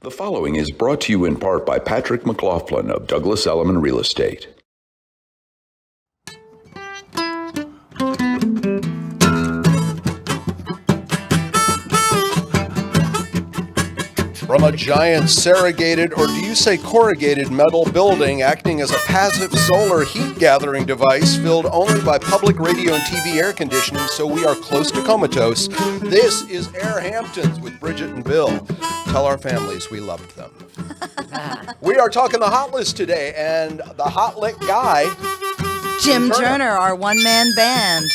The following is brought to you in part by Patrick McLaughlin of Douglas Elliman Real Estate. From a giant serrated, or do you say corrugated metal building acting as a passive solar heat gathering device filled only by public radio and TV air conditioning so we are close to comatose, this is AirHamptons with Bridget and Bill. Tell our families we loved them. We are talking the hot list today, and the hot lit guy, Jim Turner, our one-man band.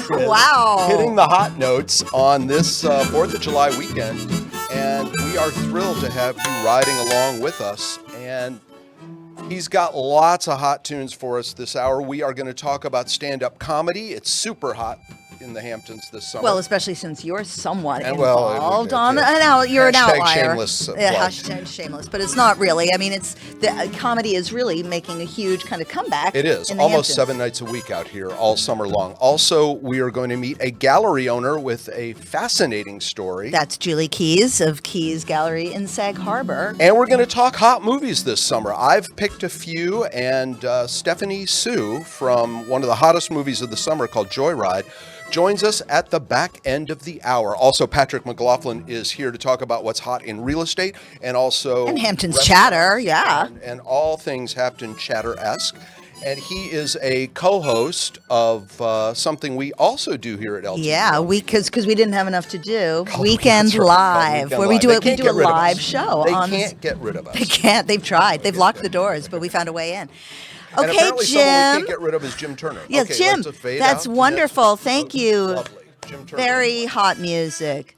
Wow. Hitting the hot notes on this 4th of July weekend. And we are thrilled to have you riding along with us. And he's got lots of hot tunes for us this hour. We are going to talk about stand-up comedy. It's super hot in the Hamptons this summer. Well, especially since you're somewhat And involved on you're an outlier. Shameless. Hashtag shameless, but it's not really. I mean, the comedy is really making a huge kind of comeback. It is. Almost 7 nights a week out here all summer long. Also, we are going to meet a gallery owner with a fascinating story. That's Julie Keys of Keys Gallery in Sag Harbor. And we're going to talk hot movies this summer. I've picked a few, and Stephanie Sue from one of the hottest movies of the summer called Joyride joins us at the back end of the hour. Also, Patrick McLaughlin is here to talk about what's hot in real estate and also... And Hamptons Chatter, yeah. And all things Hampton Chatter-esque. And he is a co-host of something we also do here at LTV. Yeah, because we didn't have enough to do. Weekend Live, where we do a live show. They can't get rid of us. They can't. They've tried. They've locked the doors, but we found a way in. And okay, apparently Jim. someone we can't get rid of is Jim Turner. Yes, okay, Jim. That's wonderful. Thank you. Lovely. Jim Turner. Very hot music.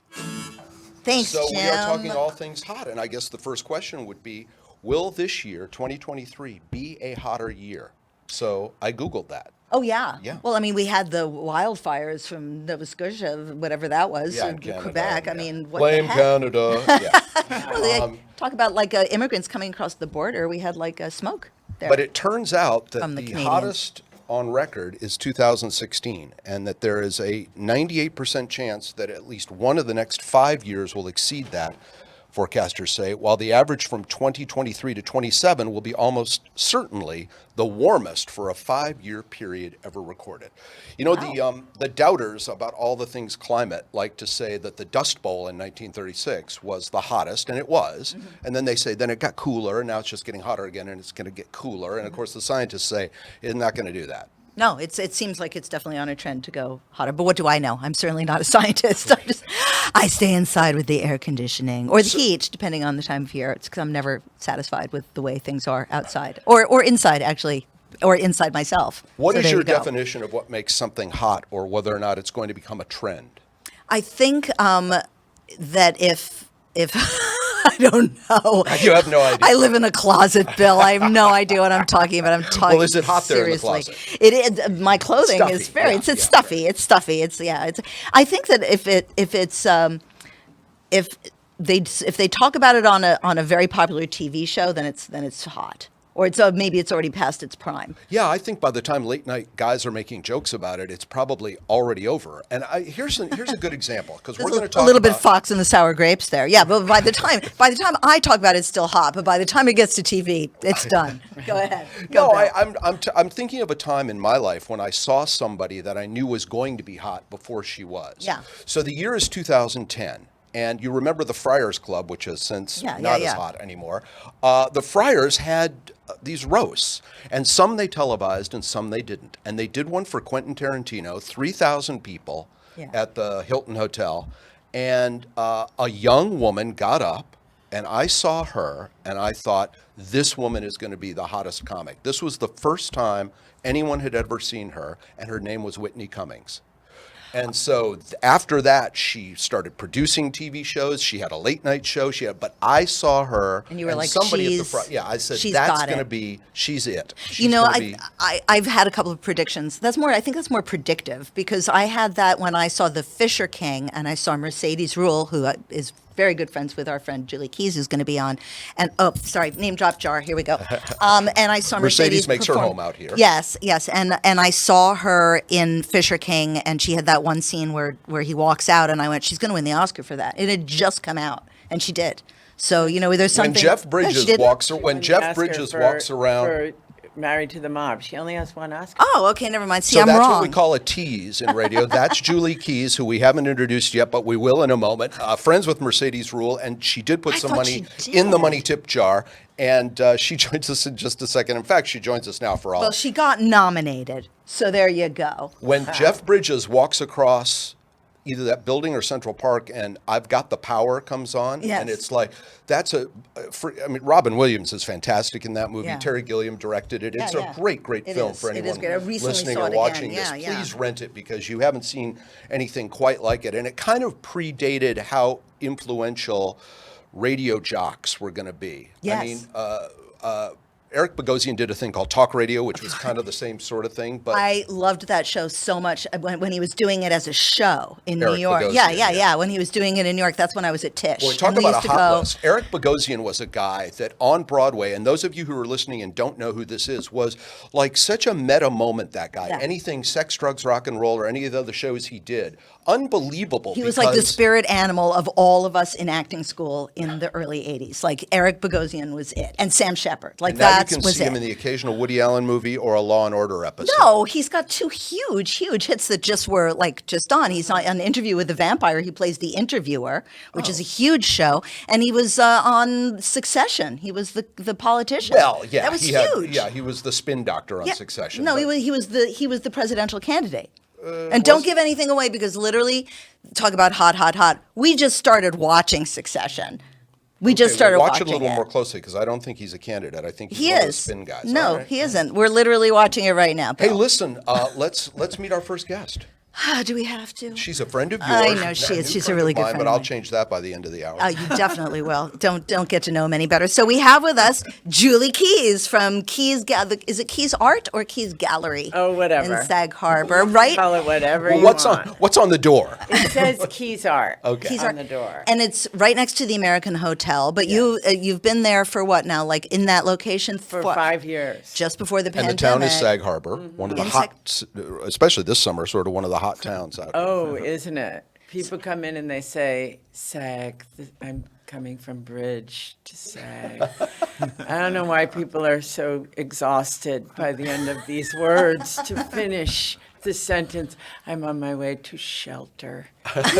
Thanks, so Jim. We are talking all things hot, and I guess the first question would be, will this year, 2023, be a hotter year? So I Googled that. Oh, yeah. Yeah. Well, I mean, we had the wildfires from Nova Scotia, whatever that was, in Canada, Quebec. Yeah. I mean, what Blame the heck? Canada. Yeah. Well, talk about immigrants coming across the border. We had smoke there. But it turns out that the hottest on record is 2016, and that there is a 98% chance that at least one of the next 5 years will exceed that, forecasters say, while the average from 2023 to 27 will be almost certainly the warmest for a 5-year period ever recorded. You know, wow. The doubters about all the things climate like to say that the Dust Bowl in 1936 was the hottest, and it was. Mm-hmm. And then they say, then it got cooler, and now it's just getting hotter again, and it's going to get cooler. And of course, the scientists say it's not going to do that. No, it seems like it's definitely on a trend to go hotter. But what do I know? I'm certainly not a scientist. I stay inside with the air conditioning or the heat, depending on the time of year. It's because I'm never satisfied with the way things are outside or inside, actually, or inside myself. What is your definition of what makes something hot, or whether or not it's going to become a trend? I think that if I don't know. You have no idea. I live in a closet, Bill. I have no idea what I'm talking about. I'm talking. Well, is it hot seriously. There in the closet? It is. My clothing stuffy. is very. It's stuffy. It's stuffy. It's. I think that if they talk about it on a very popular TV show, then it's hot. Or maybe it's already past its prime. Yeah, I think by the time late night guys are making jokes about it, it's probably already over. And here's a good example, because we're going to talk a little bit Fox and the Sour Grapes there. Yeah, but by the time I talk about it, it's still hot. But by the time it gets to TV, it's done. Go ahead. I'm thinking of a time in my life when I saw somebody that I knew was going to be hot before she was. Yeah. So the year is 2010. And you remember the Friars Club, which is since not as hot anymore. The Friars had these roasts, and some they televised and some they didn't. And they did one for Quentin Tarantino, 3,000 people at the Hilton Hotel. And a young woman got up, and I saw her, and I thought, this woman is going to be the hottest comic. This was the first time anyone had ever seen her, and her name was Whitney Cummings. And so after that, she started producing TV shows. She had a late night show. But I saw her. And you were like, somebody at the front. Yeah, I said, that's going to be, she's it. She's I've had a couple of predictions. I think that's more predictive, because I had that when I saw The Fisher King and I saw Mercedes Ruehl, who is very good friends with our friend Julie Keys, who's going to be on. And name drop jar. Here we go. And I saw Mercedes makes her home out here. Yes. And I saw her in Fisher King, and she had that one scene where he walks out, and I went, she's going to win the Oscar for that. It had just come out. and she did. So there's something. When Jeff Bridges walks around. For Married to the Mob, she only has one Oscar. Oh, okay, never mind. See, So I'm that's wrong. what we call a tease in radio. That's Julie Keys, who we haven't introduced yet, but we will in a moment. Friends with Mercedes Rule, and she did put some money in the money tip jar, and she joins us in just a second. In fact, she joins us now for all. Well, she got nominated, so there you go. When Jeff Bridges walks across either that building or Central Park, and I've Got the Power comes on, and it's like, Robin Williams is fantastic in that movie. Yeah. Terry Gilliam directed it. It's a great film for anyone great. I recently listening saw or it watching again. this. Yeah, Please rent it because you haven't seen anything quite like it. And it kind of predated how influential radio jocks were going to be. Yes. I mean, Eric Bogosian did a thing called Talk Radio, which was kind of the same sort of thing. But I loved that show so much when he was doing it as a show in New Eric York. Bogosian, Yeah. When he was doing it in New York, that's when I was at Tisch. Boy, talk And we about used a to hot go- list. Eric Bogosian was a guy that on Broadway, and those of you who are listening and don't know who this is, was like such a meta moment, that guy. Yeah. Anything sex, drugs, rock and roll, or any of the other shows he did. Unbelievable. He was like the spirit animal of all of us in acting school in the early 80s. Like Eric Bogosian was it. And Sam Shepard. Like and now that you can was see it. him in the occasional Woody Allen movie or a Law and Order episode. No, he's got two huge hits that just were just on. He's on an Interview with the Vampire. He plays the interviewer, which is a huge show. And he was on Succession. He was the politician. Well, yeah. That was huge. He was the spin doctor on Succession. No, he was the presidential candidate. And don't give anything away because literally, talk about hot. We just started watching Succession. We just started watch watching it a little more closely because I don't think he's a candidate. I think he's one of those spin guys. No, All right. he isn't. We're literally watching it right now. Hey, Bill. listen, let's meet our first guest. Do we have to? She's a friend of yours. I know she is. She's a really good friend But of I'll mine. change that by the end of the hour. Oh, you definitely will. Don't get to know him any better. So we have with us Julie Keys from Keys. Is it Keys Art or Keys Gallery? Oh, whatever. In Sag Harbor, right? Call it whatever Well, you what's want. on the door? It says Keys Art Okay. on the door. And it's right next to the American Hotel. But you've been there for what now? Like in that location For what? 5 years. Just before the And pandemic. the town is Sag Harbor, one of the In hot, especially this summer, sort of one of the hot towns out here. Oh, isn't it? People come in and they say, Sag, I'm coming from Bridge to Sag. I don't know why people are so exhausted by the end of these words to finish the sentence. I'm on my way to shelter. Like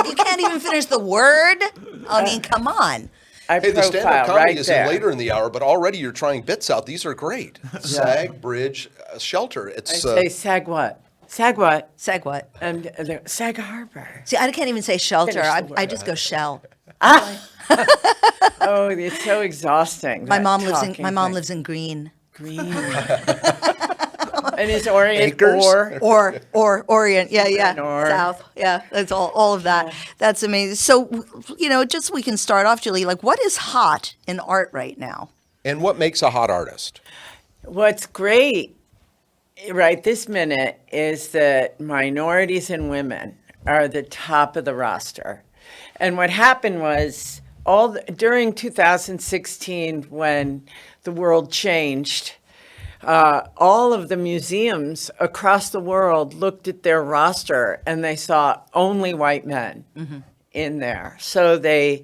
you can't even finish the word. I mean, come on. I Hey, the stand-up profile comedy right is there. in later in the hour, but already you're trying bits out. These are great. Sag, Bridge, Shelter. I It's say, Sag what? Sag what? Sag what? And they're, Sag Harbor. See, I can't even say shelter. Finish the I word. just go shell. Oh, it's so exhausting. My that mom talking thing. lives in Green. Green. And it's Orient Acres? Or Orient, yeah, Or. South, yeah. That's all of that. That's amazing. So, just we can start off, Julie. Like, what is hot in art right now? And what makes a hot artist? What's great right this minute is that minorities and women are the top of the roster. And what happened was during 2016, when the world changed, all of the museums across the world looked at their roster and they saw only white men in there. So they,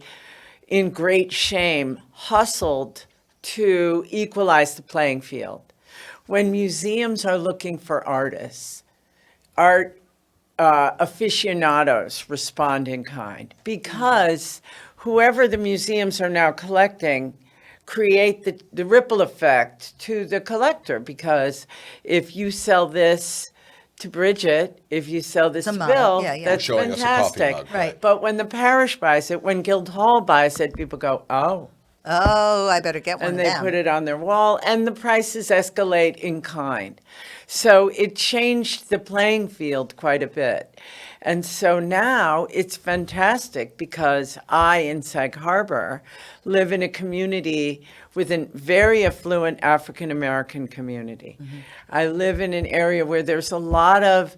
in great shame, hustled to equalize the playing field. When museums are looking for artists, art aficionados respond in kind because whoever the museums are now collecting create the ripple effect to the collector, because if you sell this to Bridget, if you sell this to mug, Bill, yeah. that's Showing us a coffee fantastic. mug, right. But when the parish buys it, when Guildhall buys it, people go, oh. Oh, I better get one And of they them. put it on their wall, and the prices escalate in kind. So it changed the playing field quite a bit. And so now it's fantastic because I, in Sag Harbor, live in a community with a very affluent African-American community. I live in an area where there's a lot of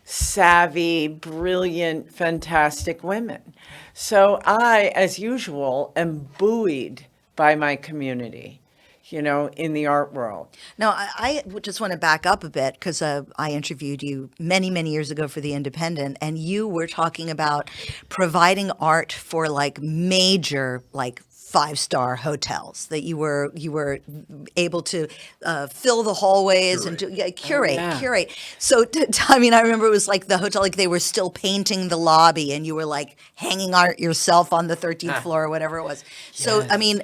savvy, brilliant, fantastic women. So I, as usual, am buoyed by my community. in the art world. Now, I just want to back up a bit because I interviewed you many, many years ago for The Independent, and you were talking about providing art for like major, like 5-star hotels, that you were able to fill the hallways and curate. So, I mean, I remember it was like the hotel, like they were still painting the lobby, and you were like hanging art yourself on the 13th floor or whatever it was. So, I mean,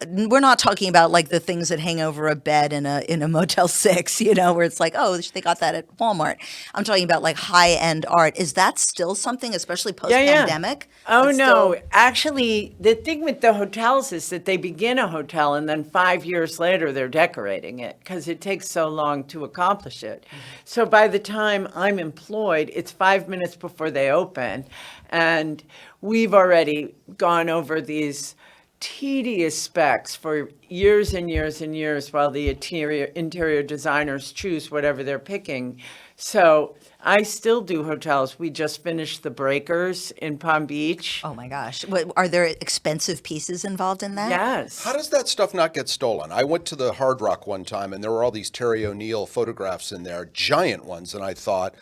we're not talking about like the things that hang over a bed in a Motel 6, where it's like, oh, they got that at Walmart. I'm talking about like high-end art. Is that still something, especially post-pandemic? Oh, no. Actually, the thing with the hotels is that they begin a hotel and then 5 years later they're decorating it because it takes so long to accomplish it. So by the time I'm employed, it's 5 minutes before they open. And we've already gone over these tedious specs for years and years and years while the interior designers choose whatever they're picking. So I still do hotels. We just finished the Breakers in Palm Beach. Oh my gosh. Are there expensive pieces involved in that? Yes. How does that stuff not get stolen? I went to the Hard Rock one time, and there were all these Terry O'Neill photographs in there, giant ones, and I thought,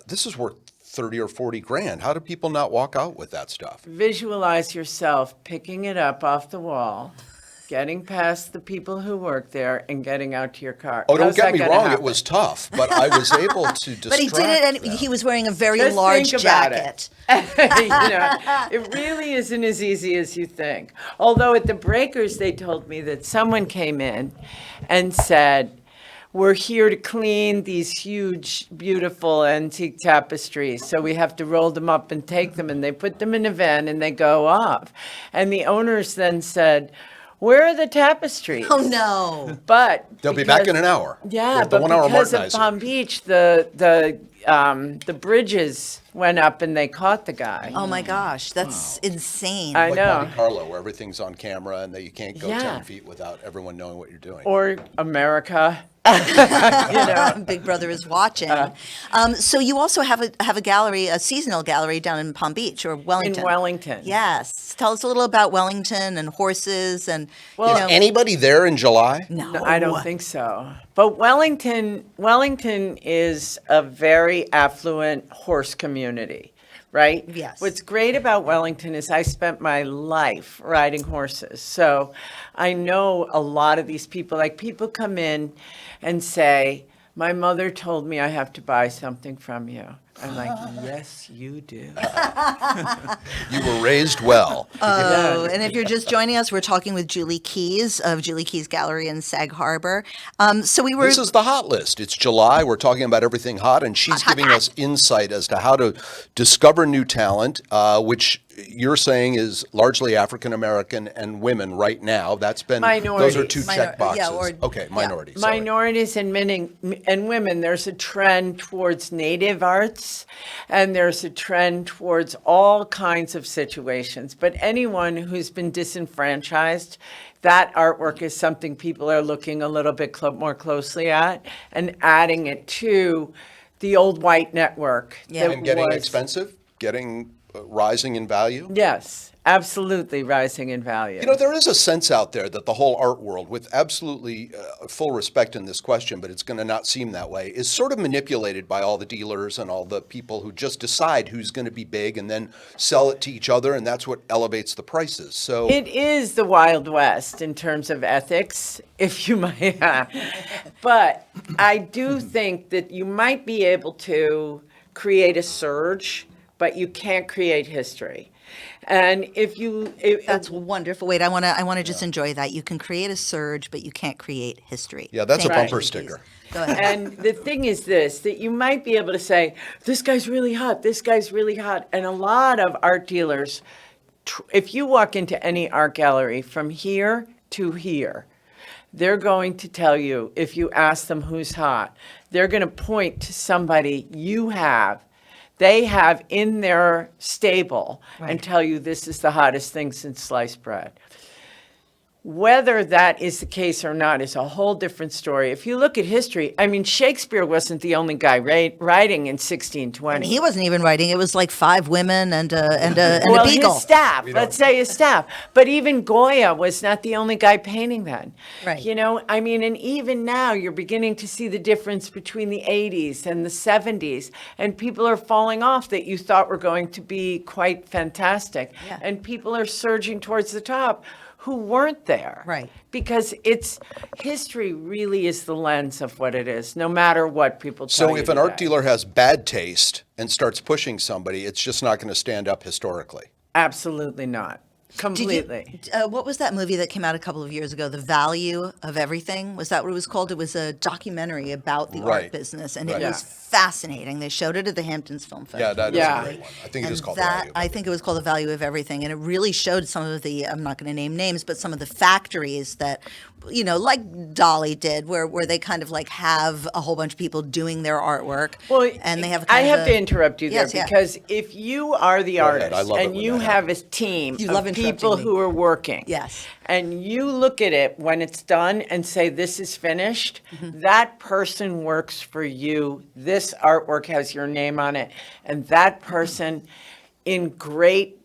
this is worth 30 or 40 grand. How do people not walk out with that stuff? Visualize yourself picking it up off the wall, getting past the people who work there, and getting out to your car. Oh, don't How's get that me gonna wrong. happen? It was tough, but I was able to distract But he did it, and them. he was wearing a very Just large think about jacket. It really isn't as easy as you think. Although at the Breakers, they told me that someone came in and said, we're here to clean these huge, beautiful antique tapestries. So we have to roll them up and take them, and they put them in a van and they go off. And the owners then said, where are the tapestries? Oh no. But They'll be back in an hour. Yeah, With the but 1 hour because of Martinizer. Palm Beach, the bridges went up and they caught the guy. Oh my gosh, that's insane. I Like know. Monte Carlo, where everything's on camera and that you can't go Yeah. 10 feet without everyone knowing what you're doing. Or America. Big Brother is watching. So you also have a gallery, a seasonal gallery down in Palm Beach or Wellington. In Wellington. Yes. Tell us a little about Wellington and horses and Well, Anybody there in July? no, I don't think so. But Wellington is a very affluent horse community, right? Yes. What's great about Wellington is I spent my life riding horses. So I know a lot of these people. Like, people come in and say, my mother told me I have to buy something from you. I'm like, yes, you do. You were raised well. Oh, and if you're just joining us, we're talking with Julie Keys of Julie Keys Gallery in Sag Harbor. So we were. This is the hot list. It's July. We're talking about everything hot, and she's giving us insight as to how to discover new talent, which you're saying is largely African American and women right now. That's been those are two Minorities. check boxes. Yeah, Okay, minorities. sorry. Minorities and women, there's a trend towards native arts, and there's a trend towards all kinds of situations. But anyone who's been disenfranchised, that artwork is something people are looking a little bit more closely at and adding it to the old white network. Yeah. And getting expensive, getting rising in value. Yes, absolutely rising in value. You know, there is a sense out there that the whole art world, with absolutely full respect in this question, but it's going to not seem that way, is sort of manipulated by all the dealers and all the people who just decide who's going to be big and then sell it to each other, and that's what elevates the prices. So It is the Wild West in terms of ethics, if you might. But I do think that you might be able to create a surge, but you can't create history. And That's wonderful. Wait, I want to just enjoy that. You can create a surge, but you can't create history. yeah, that's a Thank you, bumper Keys. sticker. Go ahead. And the thing is this, that you might be able to say, this guy's really hot, this guy's really hot. And a lot of art dealers, if you walk into any art gallery from here to here, they're going to tell you, if you ask them who's hot, they're going to point to somebody they have in their stable and tell you this is the hottest thing since sliced bread. Whether that is the case or not is a whole different story. If you look at history, I mean, Shakespeare wasn't the only guy writing in 1620. And he wasn't even writing. It was like 5 women and a Well, beagle. his staff, let's say his staff. But even Goya was not the only guy painting then. Right. You know, I mean, and even now you're beginning to see the difference between the 80s and the 70s. And people are falling off that you thought were going to be quite fantastic. Yeah. And people are surging towards the top who weren't there. Right. Because history really is the lens of what it is, no matter what people tell you. So if an art today. dealer has bad taste and starts pushing somebody, it's just not going to stand up historically. Absolutely not. Completely. What was that movie that came out a couple of years ago? The Value of Everything? Was that what it was called? It was a documentary about the Right. art business, and it Right. was fascinating. They showed it at the Hamptons Film Festival. Yeah, that is Yeah. a great one. I think it And is called that, Value. I think it was called The Value of Everything, and it really showed some of the, I'm not going to name names, but some of the factories that, you know, like Dolly did, where they kind of like have a whole bunch of people doing their artwork. Well, and they have I kind have of to a- interrupt you Yes, there yeah. because if you are the Go ahead. artist I love it and when you that have a happens. You team love of interrupting people me. who are working, Yes. and you look at it when it's done and say this is finished, Mm-hmm. that person works for you. This artwork has your name on it, and that person, in great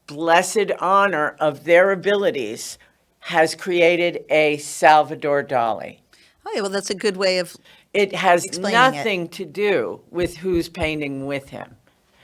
blessed honor of their abilities, has created a Salvador Dali. Oh, yeah, well, that's a good way of, It has Explaining it. nothing to do with who's painting with him.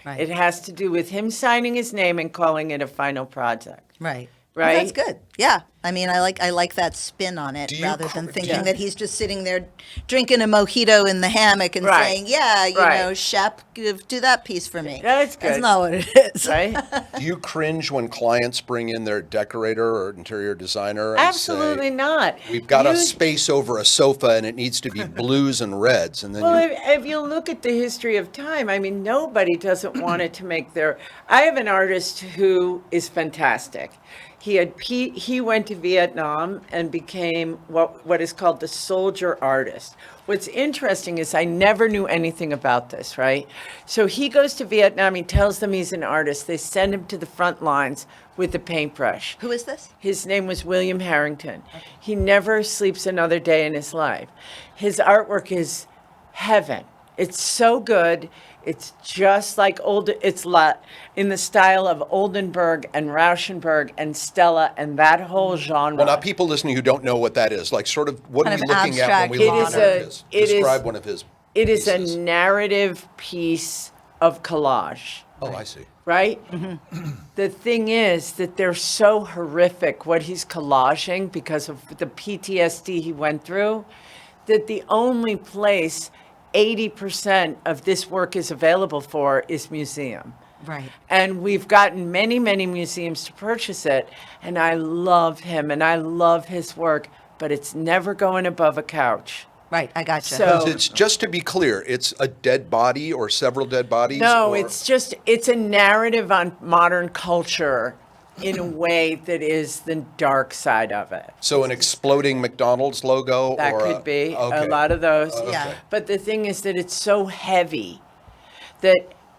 Right. It has to do with him signing his name and calling it a final project. right. Right? Well, that's good. Yeah. I mean, I like that spin on it Do you rather than cr- thinking Yeah. that he's just sitting there drinking a mojito in the hammock and Right. saying, yeah, you Right. know, Shep, do that piece for me. That's That's good. not what it is. Right? Do you cringe when clients bring in their decorator or interior designer and Absolutely say, not. we've got a You- space over a sofa and it needs to be blues and reds, and then Well, you, if you look at the history of time, I mean, nobody doesn't want it to make their. I have an artist who is fantastic. He went to Vietnam and became what is called the soldier artist. What's interesting is I never knew anything about this, right? So he goes to Vietnam, he tells them he's an artist. They send him to the front lines with a paintbrush. Who is this? His name was William Harrington. He never sleeps another day in his life. His artwork is heaven. It's so good. It's just like in the style of Oldenburg and Rauschenberg and Stella and that whole genre. well, now people listening who don't know what that is, like sort of what Kind are of we looking at when we abstract look modern. at his? It is- Describe one of his It is a pieces. narrative piece of collage. Oh, I see. Right? The thing is that they're so horrific, what he's collaging because of the PTSD he went through, that the only place 80% of this work is available for is museum. Right. And we've gotten many, many museums to purchase it. And I love him and I love his work, but it's never going above a couch. Right. I gotcha. So- It's just to be clear, it's a dead body or several dead bodies? No, or- it's a narrative on modern culture in a way that is the dark side of it. So an exploding McDonald's logo? That or could be okay. a lot of those. Yeah. But the thing is that it's so heavy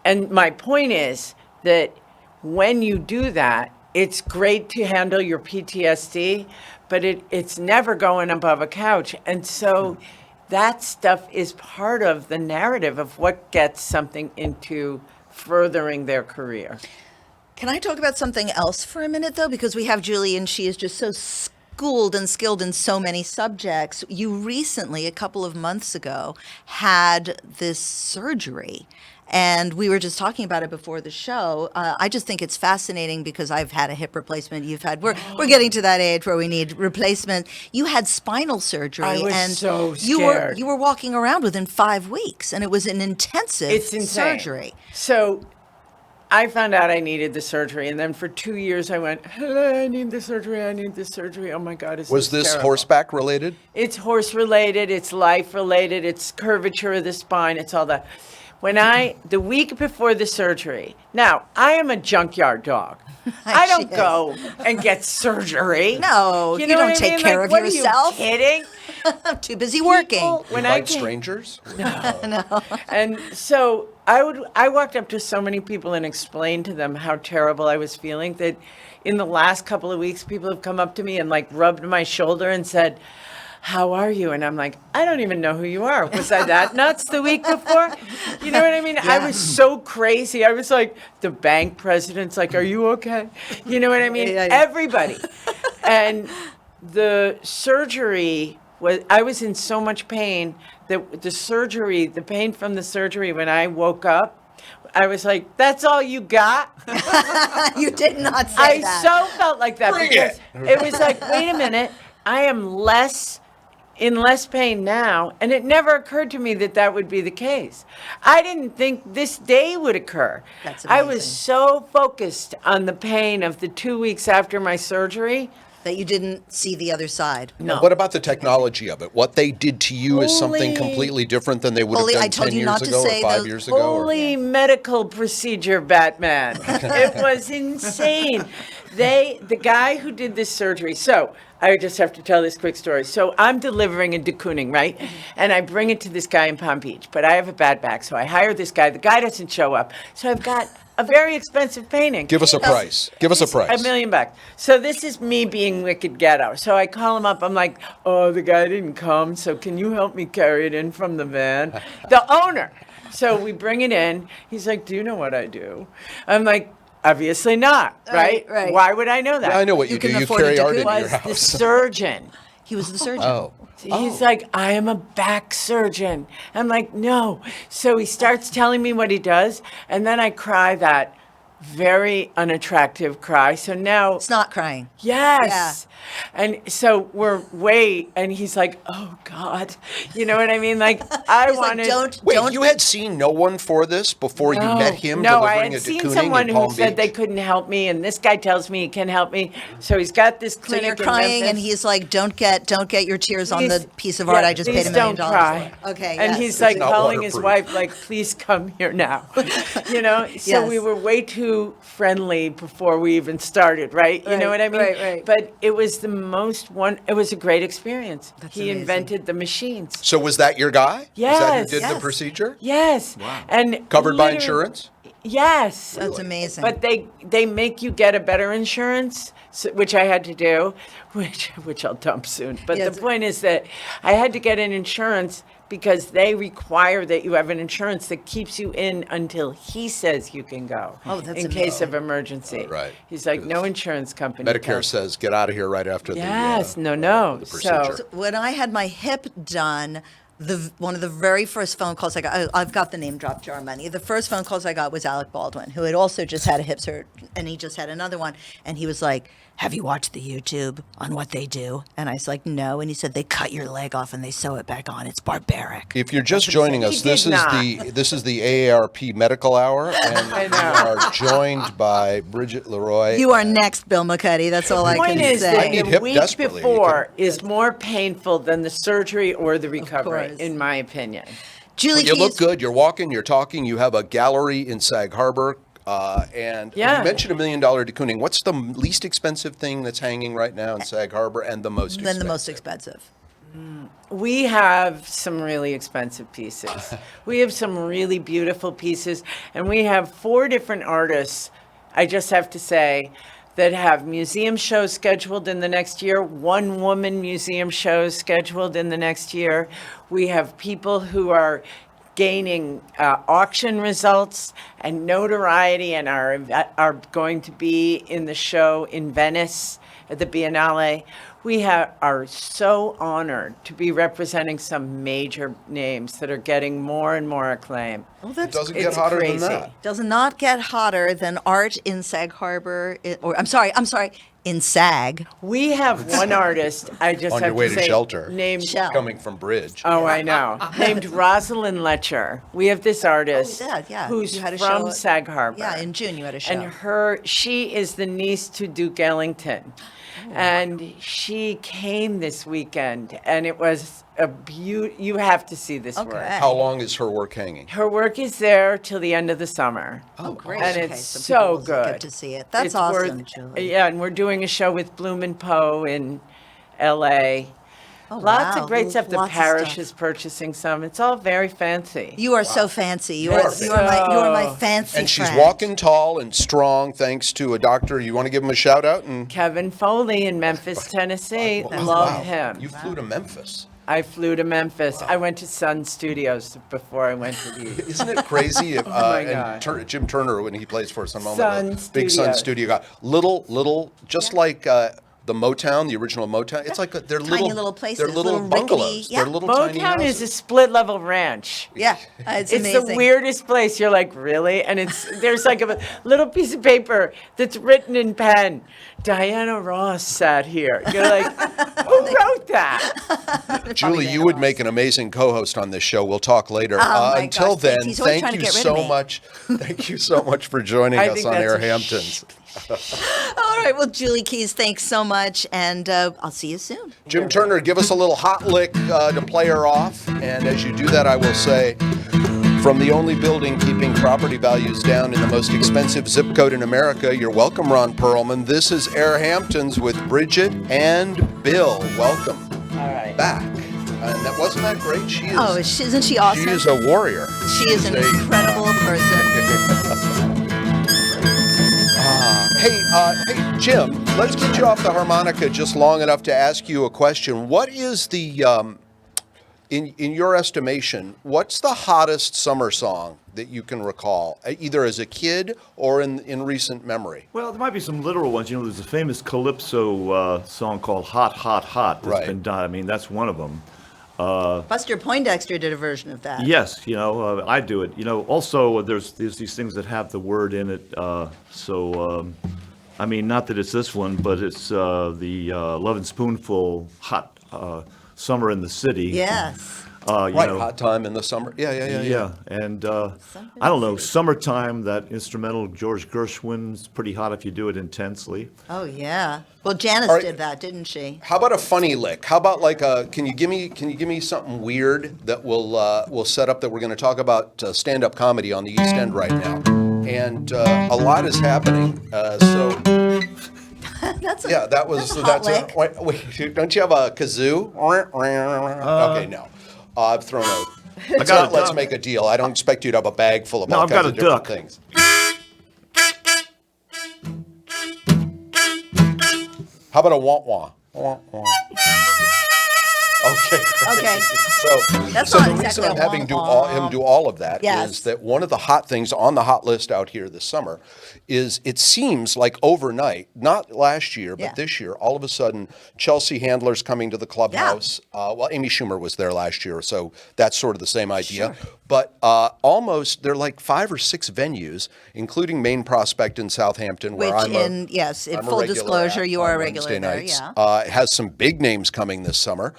and my point is that when you do that, it's great to handle your PTSD, but it's never going above a couch. And so that stuff is part of the narrative of what gets something into furthering their career. Can I talk about something else for a minute, though? Because we have Julie, and she is just so schooled and skilled in so many subjects. You recently, a couple of months ago, had this surgery. And we were just talking about it before the show. I just think it's fascinating because I've had a hip replacement. We're getting to that age where we need replacement. You had spinal surgery, I was and so you scared. were walking around within 5 weeks, and it was an intensive It's insane. surgery. So I found out I needed the surgery, and then for 2 years I went, I need the surgery, I need the surgery. Oh my God, Was this terrible. horseback related? It's horse related, it's life related, it's curvature of the spine, it's all that. The week before the surgery, now I am a junkyard dog. I don't She is. go and get surgery. No, you know don't what I take mean? care Like, of what yourself. Are you kidding? I'm too busy working. When I Invite came, strangers? and so I walked up to so many people and explained to them how terrible I was feeling that in the last couple of weeks, people have come up to me and like rubbed my shoulder and said, how are you? And I'm like, I don't even know who you are. Was I that nuts the week before? You know what I mean? I was so crazy. I was like, the bank president's like, are you okay? You know what I mean? Everybody. And the surgery I was in so much pain that the pain from the surgery, when I woke up, I was like, that's all you got? You did not say that. I so felt like that Bring because it was like, wait a minute, I am in less pain now, and it never occurred to me that that would be the case. I didn't think this day would occur. That's I amazing. was so focused on the pain of the 2 weeks after my surgery. That you didn't see the other side. No. What about the technology of it? What they did to you is something Holy- completely different than they would Holy, have I done told 10 you not years to ago or say 5 those- years ago. Holy medical procedure, Batman. It was insane. The guy who did this surgery, so I just have to tell this quick story. So I'm delivering a de Kooning, right? And I bring it to this guy in Palm Beach, but I have a bad back, so I hire this guy. The guy doesn't show up. So I've got a very expensive painting. Give us a price. Give us a price. $1 million. So this is me being wicked ghetto. So I call him up. I'm like, oh, the guy didn't come. So can you help me carry it in from the van? The owner. So we bring it in. He's like, do you know what I do? I'm like, obviously not, right? Right. Why would I know that? I know what you can do. You afford carry a art de into Kooning. your Was the house. surgeon. He was the surgeon. Oh. He's like, I am a back surgeon. I'm like, no. So he starts telling me what he does, and then I cry that very unattractive cry. So now, It's not crying. yes. And so and he's like, oh God. You know what I mean? Like, I He's like, wanted. Wait, you had seen no one for this before you met him No, I delivering had a seen de Kooning someone in who Palm said they Beach? couldn't help me, and this guy tells me he can help me. So he's got this So clinic you're in crying, and Memphis. he's like, "Don't get your tears on the Please- piece of art I just paid please $1 million don't cry. for." Okay, And yes. he's like not calling his waterproof. wife, like, please come here now. You know? So Yes. we were way too friendly before we even started, right? You know Right, what I mean? right. But it was it was a great experience. That's He amazing. invented the machines. So was that your guy? Yes. Is that who did the Yes. procedure? Yes. Wow. And Covered by literally- insurance? Yes. That's amazing. But they make you get a better insurance, which I had to do, which I'll dump soon. But Yes. the point is that I had to get an insurance because they require that you have an insurance that keeps you in until he says you can go. Oh, that's in case of emergency. Right. He's like, no insurance company. Medicare tells- says get out of here right after Yes, the no. the So- procedure. When I had my hip done, one of the very first phone calls I got, I've got the name drop jar money. The first phone calls I got was Alec Baldwin, who had also just had a hip surgery, and he just had another one. And he was like, have you watched the YouTube on what they do? And I was like, no. And he said, they cut your leg off and they sew it back on. It's barbaric. If you're just joining us, He did this is the AARP Medical Hour, and I we know. are joined by Bridget LeRoy. You are next, Bill McCuddy. That's all I The point can is say. I that need the hip week desperately. You before is more painful than the surgery or the recovery, course. in my opinion. Julie You look Keys- good. You're walking. You're talking. You have a gallery in Sag Harbor. And Yeah. you mentioned $1 million de Kooning. What's the least expensive thing that's hanging right now in Sag Harbor, and the most expensive? Then the most expensive. We have some really expensive pieces. We have some really beautiful pieces, and we have 4 different artists, I just have to say, that have museum shows scheduled in the next year, one-woman museum shows scheduled in the next year. We have people who are gaining auction results and notoriety and are going to be in the show in Venice at the Biennale. We are so honored to be representing some major names that are getting more and more acclaim. Oh, It that's doesn't get It's hotter crazy. than that. does not get hotter than art in Sag Harbor, I'm sorry, in Sag. We have one artist, I just On have your way to to say, shelter. named Shell. Coming from Bridge. Oh, I know. Named Rosalind Letcher. We have this artist yeah. who's You had a from show- Sag Harbor. Yeah, in June you had a show. And she is the niece to Duke Ellington. And she came this weekend, and it was a you have to see this work. Okay. How long is her work hanging? Her work is there till the end of the summer. Oh, great. And Okay, it's so so people will good. get to see it. That's It's awesome, worth- Julie. Yeah, and we're doing a show with Bloom and Poe in L.A. Lots wow. of great stuff. The Lots of parish stuff. is purchasing some. It's all very fancy. You are so fancy. You are are my fancy And she's friend. walking tall and strong thanks to a doctor. You want to give him a shout out? And Kevin Foley in Memphis, Tennessee. Wow. Love him. You flew to Memphis. I flew to Memphis. I went to Sun Studios before I went to the. Isn't it crazy? my And God. Jim Turner, when he plays for Sun Moment, Sun big Sun Studios. Studio guy. Little, just like the Motown, the original Motown. It's like they're Tiny little places, They're little little rickety- bungalows. yeah. They're little tiny Motown houses. is a split-level ranch. Yeah, it's It's amazing. the weirdest place. You're like, really? And there's like a little piece of paper that's written in pen. Diana Ross sat here. You're like, who wrote that? Julie, you would make an amazing co-host on this show. We'll talk later. Oh, my Until gosh, then, he's always thank trying to you get rid of so me. much. Thank you so much for joining I us think on that's a AirHamptons. All right, well, Julie Keys, thanks so much, and I'll see you soon. Jim Turner, give us a little hot lick to play her off. And as you do that, I will say, from the only building keeping property values down in the most expensive zip code in America, you're welcome, Ron Perlman. This is AirHamptons with Bridget and Bill. Welcome All right. back. And that wasn't that great? She is. Oh, isn't she awesome? She is a warrior. She is an incredible person. Hey, Jim, let's get you off the harmonica just long enough to ask you a question. What is the, in your estimation, what's the hottest summer song that you can recall, either as a kid or in recent memory? Well, there might be some literal ones. You know, there's a famous Calypso song called Hot, Hot, Hot that's Right. been done. I mean, that's one of them. Buster Poindexter did a version of that. Yes, you know, I do it. You know, also there's these things that have the word in it. I mean, not that it's this one, but it's the Love and Spoonful Hot Summer in the City. Yes. You Right, know, hot time in the summer. Yeah. Yeah, and I don't know, Summertime, that instrumental, George Gershwin's pretty hot if you do it intensely. Oh, yeah. Well, Janice All right. did that, didn't she? How about a funny lick? How about like can you give me something weird that we'll set up that we're going to talk about stand-up comedy on the East End right now, and a lot is happening. So That's a, yeah, that was that's a hot lick. wait, don't you have a kazoo? Okay, no, I've thrown out. It's got not a let's duck. make a deal. I don't expect you to have a bag full of No, all I've kinds got of a different duck. things. How about a wah-wah? Wah-wah. Okay. Okay. So, That's so not the reason exactly I'm a having wah-wah. him do all of that is Yes. that one of the hot things on the hot list out here this summer is it seems like overnight, not last year, but Yeah. this year, all of a sudden, Chelsea Handler's coming to the clubhouse. Well, Amy Schumer was there last year, so that's sort of the same idea. Sure. But almost, there are like 5 or 6 venues, including Main Prospect in Southampton, where Which I'm in, yes, in I'm a full regular disclosure, at you are on a regular Wednesday there, nights. yeah. It has some big names coming this summer.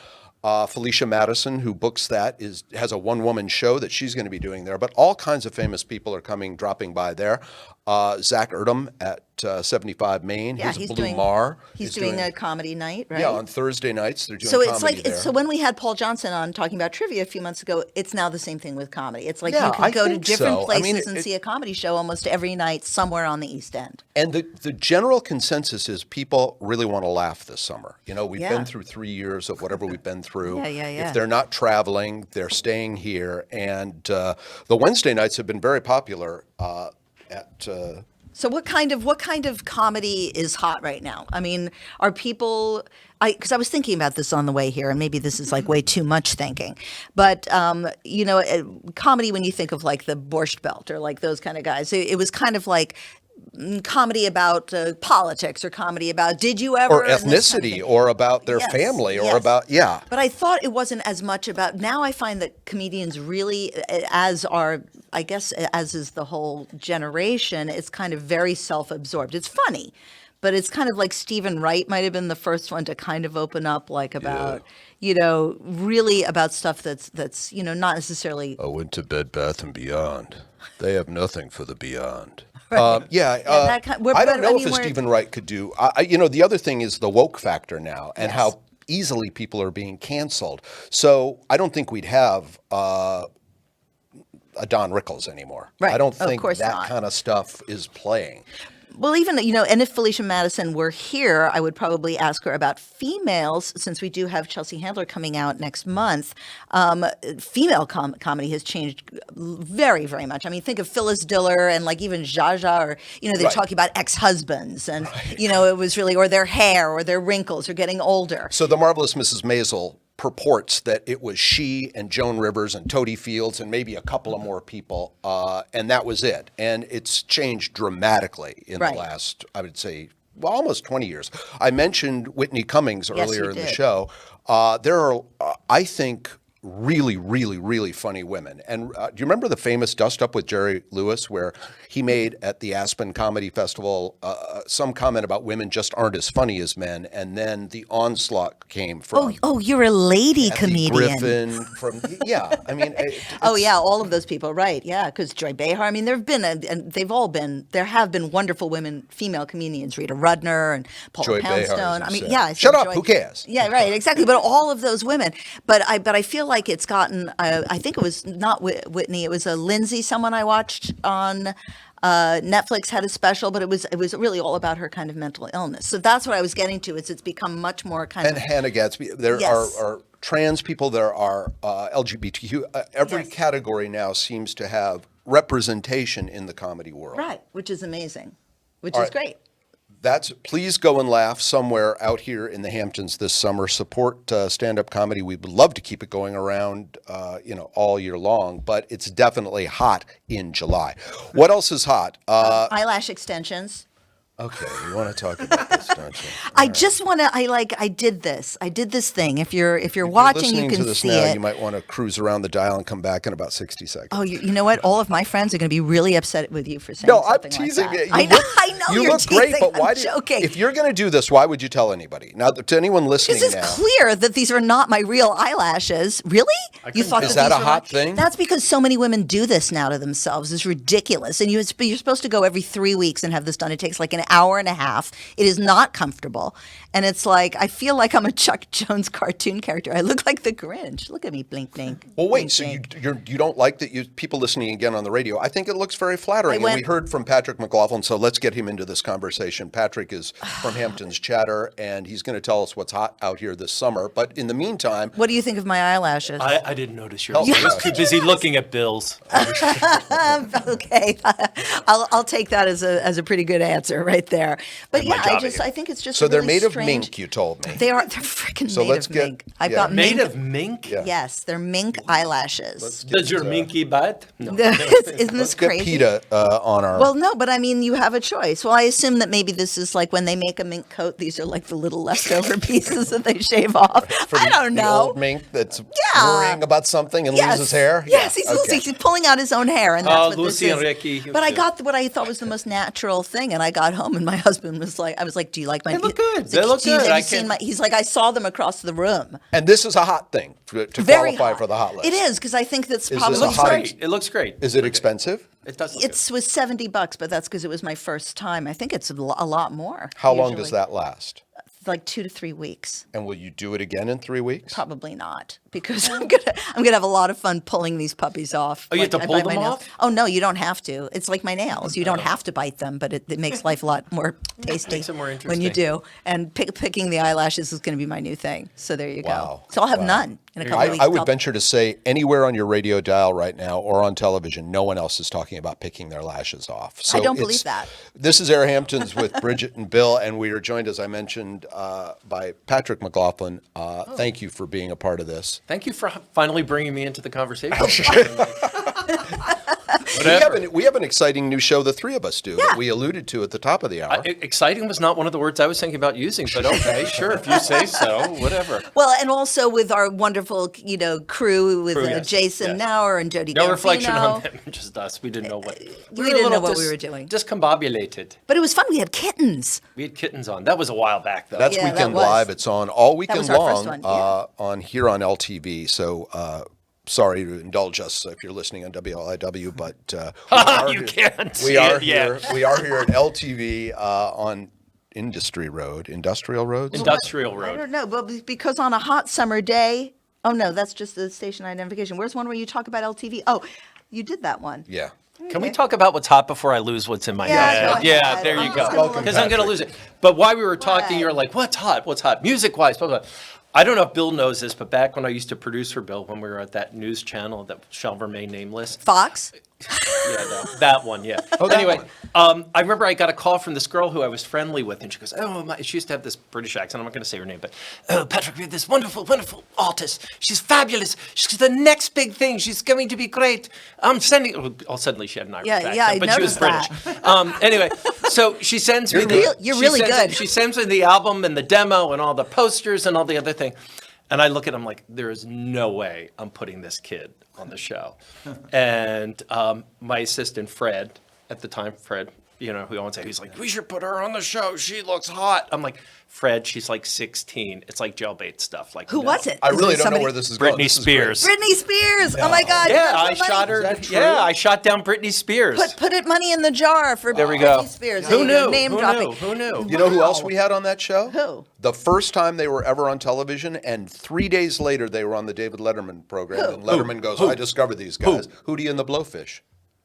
Felicia Madison, who books that, has a one-woman show that she's going to be doing there. But all kinds of famous people are dropping by there. Zach Erdem at 75 Main. Yeah, His Blue he's is doing a comedy night, right? Yeah, on Thursday nights they're doing So it's comedy like there. so when we had Paul Johnson on talking about trivia a few months ago, it's now the same thing with comedy. It's like Yeah, you I could go to think different so. I mean, places and see a comedy show almost every night somewhere on the East End. And the general consensus is people really want to laugh this summer. You know, we've Yeah. been through 3 years of whatever we've been through. Yeah. If they're not traveling, they're staying here. And the Wednesday nights have been very popular at So what kind of comedy is hot right now? I mean, are people? Because I was thinking about this on the way here, and maybe this is like way too much thinking, but you know, comedy when you think of like the Borscht Belt or like those kind of guys, it was kind of like comedy about politics or comedy about did you ever or and this kind of ethnicity thing. or about their Yes, family or yes. about But I thought it wasn't as much about. Now I find that comedians really, as are, I guess, as is the whole generation, it's kind of very self-absorbed. It's funny, but it's kind of like Stephen Wright might have been the first one to kind of open up, like about, you know, really about stuff that's you know not necessarily. I went to Bed Bath & Beyond. They have nothing for the beyond. that I kind- don't but know I if mean, a we're- Stephen Wright could do. You know, the other thing is the woke factor now, and Yes. how easily people are being canceled. So I don't think we'd have a Don Rickles anymore. Right. I don't Of think course that not. kind of stuff is playing. Well, even, and if Felicia Madison were here, I would probably ask her about females, since we do have Chelsea Handler coming out next month. Female comedy has changed very, very much. I mean, think of Phyllis Diller and like even Zsa Zsa, or, they're talking about ex-husbands and, it was really, or their hair or their wrinkles or getting older. So the Marvelous Mrs. Maisel purports that it was she and Joan Rivers and Toady Fields and maybe a couple of more people, and that was it. And it's changed dramatically in the last, I would say, almost 20 years. I mentioned Whitney Cummings earlier in the show. There are, I think, really, really, really funny women. And do you remember the famous Dust Up with Jerry Lewis, where he made at the Aspen Comedy Festival some comment about women just aren't as funny as men, and then the onslaught came from you're a lady Kathy comedian. Griffin from I mean all of those people, right? Yeah, because Joy Behar. I mean, there have been wonderful women, female comedians, Rita Rudner and Paula Joy Poundstone. Behar, I mean, I shut up. Who cares? Yeah, right, exactly. But all of those women. But I feel like it's gotten. I think it was not Whitney. It was a Lindsay, someone I watched on Netflix had a special, but it was really all about her kind of mental illness. So that's what I was getting to. It's become much more kind of. And Hannah Gadsby. There are trans people. There are LGBTQ. Every category now seems to have representation in the comedy world. Right, which is amazing, which is great. Please go and laugh somewhere out here in the Hamptons this summer. Support stand-up comedy. We would love to keep it going around, all year long. But it's definitely hot in July. What else is hot? Eyelash extensions. Okay, we want to talk about this, don't you? I just want to. I did this thing. If you're watching, you can to this see now, it. You might want to cruise around the dial and come back in about 60 seconds. Oh, you know what? All of my friends are going to be really upset with you for saying No, I'm something teasing like that. you. I know You you're look great, teasing. but why I'm did? joking. If you're going to do this, why would you tell anybody? Now, to anyone listening Because it's clear that these are not my real eyelashes. Really? You thought Is that a these were hot thing? That's because so many women do this now to themselves. It's ridiculous. And you're supposed to go every 3 weeks and have this done. It takes like an hour and a half. It is not comfortable. And it's like, I feel like I'm a Chuck Jones cartoon character. I look like the Grinch. Look at me, blink, blink. Well, wait. blink, So blink. you don't like that? People listening again on the radio. I think it looks very flattering. And we heard from Patrick McLaughlin, so let's get him into this conversation. Patrick is from Hamptons Chatter, and he's going to tell us what's hot out here this summer. But in the meantime, What do you think of my eyelashes? I didn't notice yours. Yeah. I was too busy looking at bills. Okay, I'll take that as a pretty good answer right there. But my job I think it's just so they're really made of strange. mink. You told me. They're freaking So made let's of get- mink. I've yeah. got Made mink. of mink? Yeah. Yes, they're mink eyelashes. Does your minky bite? No. Isn't this Get crazy? PETA on our. Well, no, but I mean, you have a choice. Well, I assume that maybe this is like when they make a mink coat, these are like the little leftover pieces that they shave off. for I the- don't the know. old mink that's worrying about something and Yes. loses hair. Yes, Yeah, he's pulling out his own hair, and that's Oh, what Lucy this and is. Ricky. But I got what I thought was the most natural thing, and I got home, and my husband was like, "I was like, do you like my? They look good. He's They like, look "Do you- good. have I you seen can- my?" He's like, "I saw them across the room." And this is a hot thing to Very qualify hot. for the hot list. It is because I think that's Is this probably a It looks hot- great. It looks great. Is it expensive? It does look It was $70, but that's because it was my first time. I think it's a lot more. How long does usually. that last? Like 2 to 3 weeks. And will you do it again in 3 weeks? Probably not, because I'm gonna have a lot of fun pulling these puppies off. Oh, you have to I pull bite my them nails. off? Oh no, you don't have to. It's like my nails. You don't have to bite them, but it makes life a lot more tasty Makes it more when you interesting. do. And picking the eyelashes is going to be my new thing. So there you Wow. go. So I'll have Wow. none in a couple of weeks. I would I'll- venture to say anywhere on your radio dial right now or on television, no one else is talking about picking their lashes off. So I don't it's- believe that. This is AirHamptons with Bridget and Bill, and we are joined, as I mentioned, by Patrick McLaughlin. Thank you for being a part of this. Thank you for finally bringing me into the conversation. We have an exciting new show the three of us do that we alluded to at the top of the hour. Exciting was not one of the words I was thinking about using, but okay, sure, if you say so, whatever. Well, and also with our wonderful, crew with Crew, yes, Jason yes. Nauer and Jody No Garfino. reflection on them, just us. We didn't know what. We were a didn't know little what we were doing. Discombobulated. But it was fun. We had kittens. We had kittens on. That was a while back, though. That's Yeah, that Weekend was. Live. It's on all weekend was our long first one, yeah. on here on LTV. So sorry to indulge us if you're listening on WLIW, but You can't see We are it yet. here. We are here at LTV on Industrial Roads. Industrial I Road. don't know, but because on a hot summer day, oh no, that's just the station identification. Where's one where you talk about LTV? Oh, you did that one. Yeah. Can we talk about what's hot before I lose what's in my Yeah, head? go ahead. Yeah, there you I'm go. just gonna look Because I'm going to lose it. But while we were talking, Why? you're like, what's hot? What's hot? Music-wise, blah, blah. I don't know if Bill knows this, but back when I used to produce for Bill, when we were at that news channel that shall remain nameless. Fox? Yeah, that one, yeah. Anyway, I remember I got a call from this girl who I was friendly with, and she goes, she used to have this British accent. I'm not going to say her name, but, Patrick, we have this wonderful, wonderful artist. She's fabulous. She's the next big thing. She's going to be great. I'm sending, suddenly she had an Irish accent, I but she was noticed British. Anyway, so she sends me You're really good. She sends me the album and the demo and all the posters and all the other thing. And I look at him like, there is no way I'm putting this kid on the show. And my assistant, Fred, at the time, Fred, who I won't say, he's like, we should put her on the show. She looks hot. I'm like, Fred, she's like 16. It's like jailbait stuff. Like, Who no. was it? I Is really it don't know somebody- where this is going. Britney This is great. Spears. Britney Spears. Oh my God. Yeah, that's I the money. shot her. Is that true? Yeah, I shot down Britney Spears. Put it money in the jar for There we Britney go. Spears. Who There you go. knew? Name Who dropping. knew? Who knew? You know who else Wow. we had on that show? Who? The first time they were ever on television, and 3 days later they were on the David Letterman program. And Letterman goes, I discovered these guys. Hootie and the Blowfish.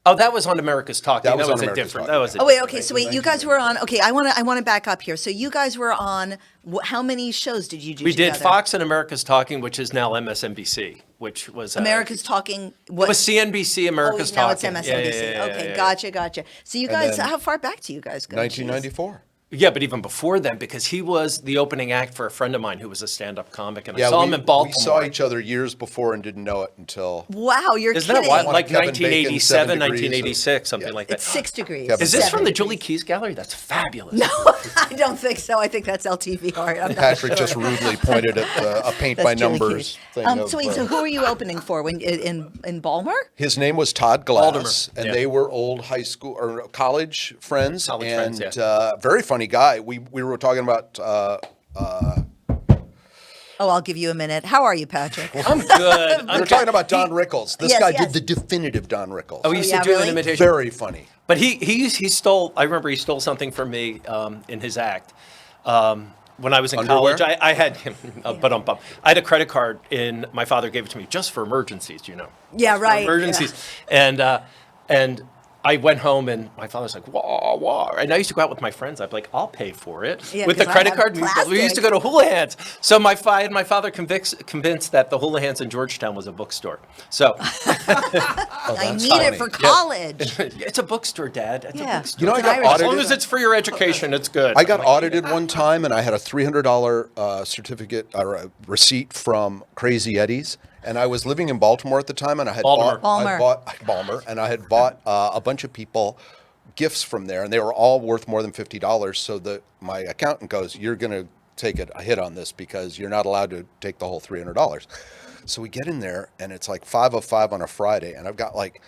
Oh, that was on America's Talking. That was on a America's different. Talking. That was a Oh wait, different okay. thing. So wait, you guys were on. Okay, I want to back up here. So you guys were on. How many shows did you do? We did together? Fox and America's Talking, which is now MSNBC, which was America's Talking. It was CNBC. America's now it's Talking. MSNBC. Yeah, Okay, gotcha. So you And guys, then- how far back do you guys go? 1994. Yeah, but even before then, because he was the opening act for a friend of mine who was a stand-up comic, and I saw him in Baltimore. we saw each other years before and didn't know it until. Wow, you're Isn't kidding. that wild? Like Kevin Bacon, 1987, 7 degrees, 1986, something like that. It's 6 degrees. Kevin Is this from the 7 Julie degrees. Keys Gallery? That's fabulous. No, I don't think so. I think that's LTV art. I'm not Patrick sure. just rudely pointed at a paint That's by Julie numbers Keys. thing. So wait, so who were you opening for when in Baltimore? His name was Todd Glass, Baltimore, and yeah. they were old high school or college friends. College and, friends, yeah. Very funny guy. We were talking about. Oh, I'll give you a minute. How are you, Patrick? I'm good. We were talking about Don Rickles. This Yes, guy yes. did the definitive Don Rickles. Oh, he used yeah, to do really? an imitation. Very funny. But he stole. I remember he stole something from me in his act. When I was in Underwear? college, I had I had a credit card, and my father gave it to me just for emergencies, Yeah, right. For emergencies, and I went home, and my father's like, wah, wah. And I used to go out with my friends. I'd be like, I'll pay for it Yeah, with the 'cause I credit have card. We used to go to Houlihan's. So my father convinced that the Houlihan's in Georgetown was a bookstore. So I need funny. it for college. it's a bookstore, Dad. It's Yeah. a bookstore. You know, I It's got an Irish- As long audited. as it's for your education, it's good. I got audited one time, and I had a $300 certificate or a receipt from Crazy Eddie's. And I was living in Baltimore at the time, and I had Baltimore. Balmer, and I had bought a bunch of people gifts from there, and they were all worth more than $50. So my accountant goes, "You're going to take a hit on this because you're not allowed to take the whole $300." So we get in there, and it's like 5 of 5 on a Friday, and I've got like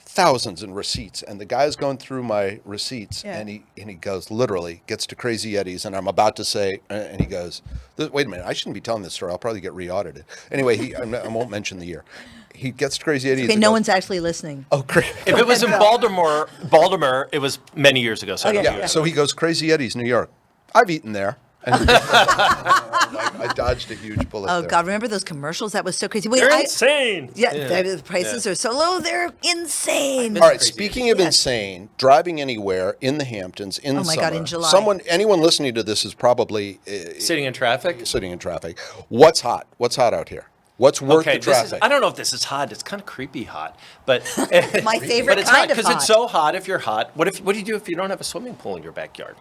thousands in receipts, and the guy's going through my receipts, Yeah. and he goes, literally gets to Crazy Eddie's, and I'm about to say, and he goes, wait a minute, I shouldn't be telling this story, I'll probably get re-audited. Anyway, I won't mention the year. He gets to Crazy Eddie's. Okay, and no goes, one's actually listening. Oh, great. If it was in Baltimore, it was many years ago. So I don't Okay. know. Yeah, so he goes, Crazy Eddie's, New York. I've eaten there. And I dodged a huge bullet Oh there. God, remember those commercials? That was so crazy. Wait, They're insane. Yeah, the prices are so low. They're insane. All right, speaking of insane, driving anywhere in the Hamptons in Oh my summer. God, in July. Anyone listening to this is probably Sitting in traffic. sitting in traffic. What's hot? What's hot out here? What's worth the traffic? I don't know if this is hot. It's kind of creepy hot, but My favorite but it's kind of because hot. it's so hot. If you're hot, what do you do if you don't have a swimming pool in your backyard?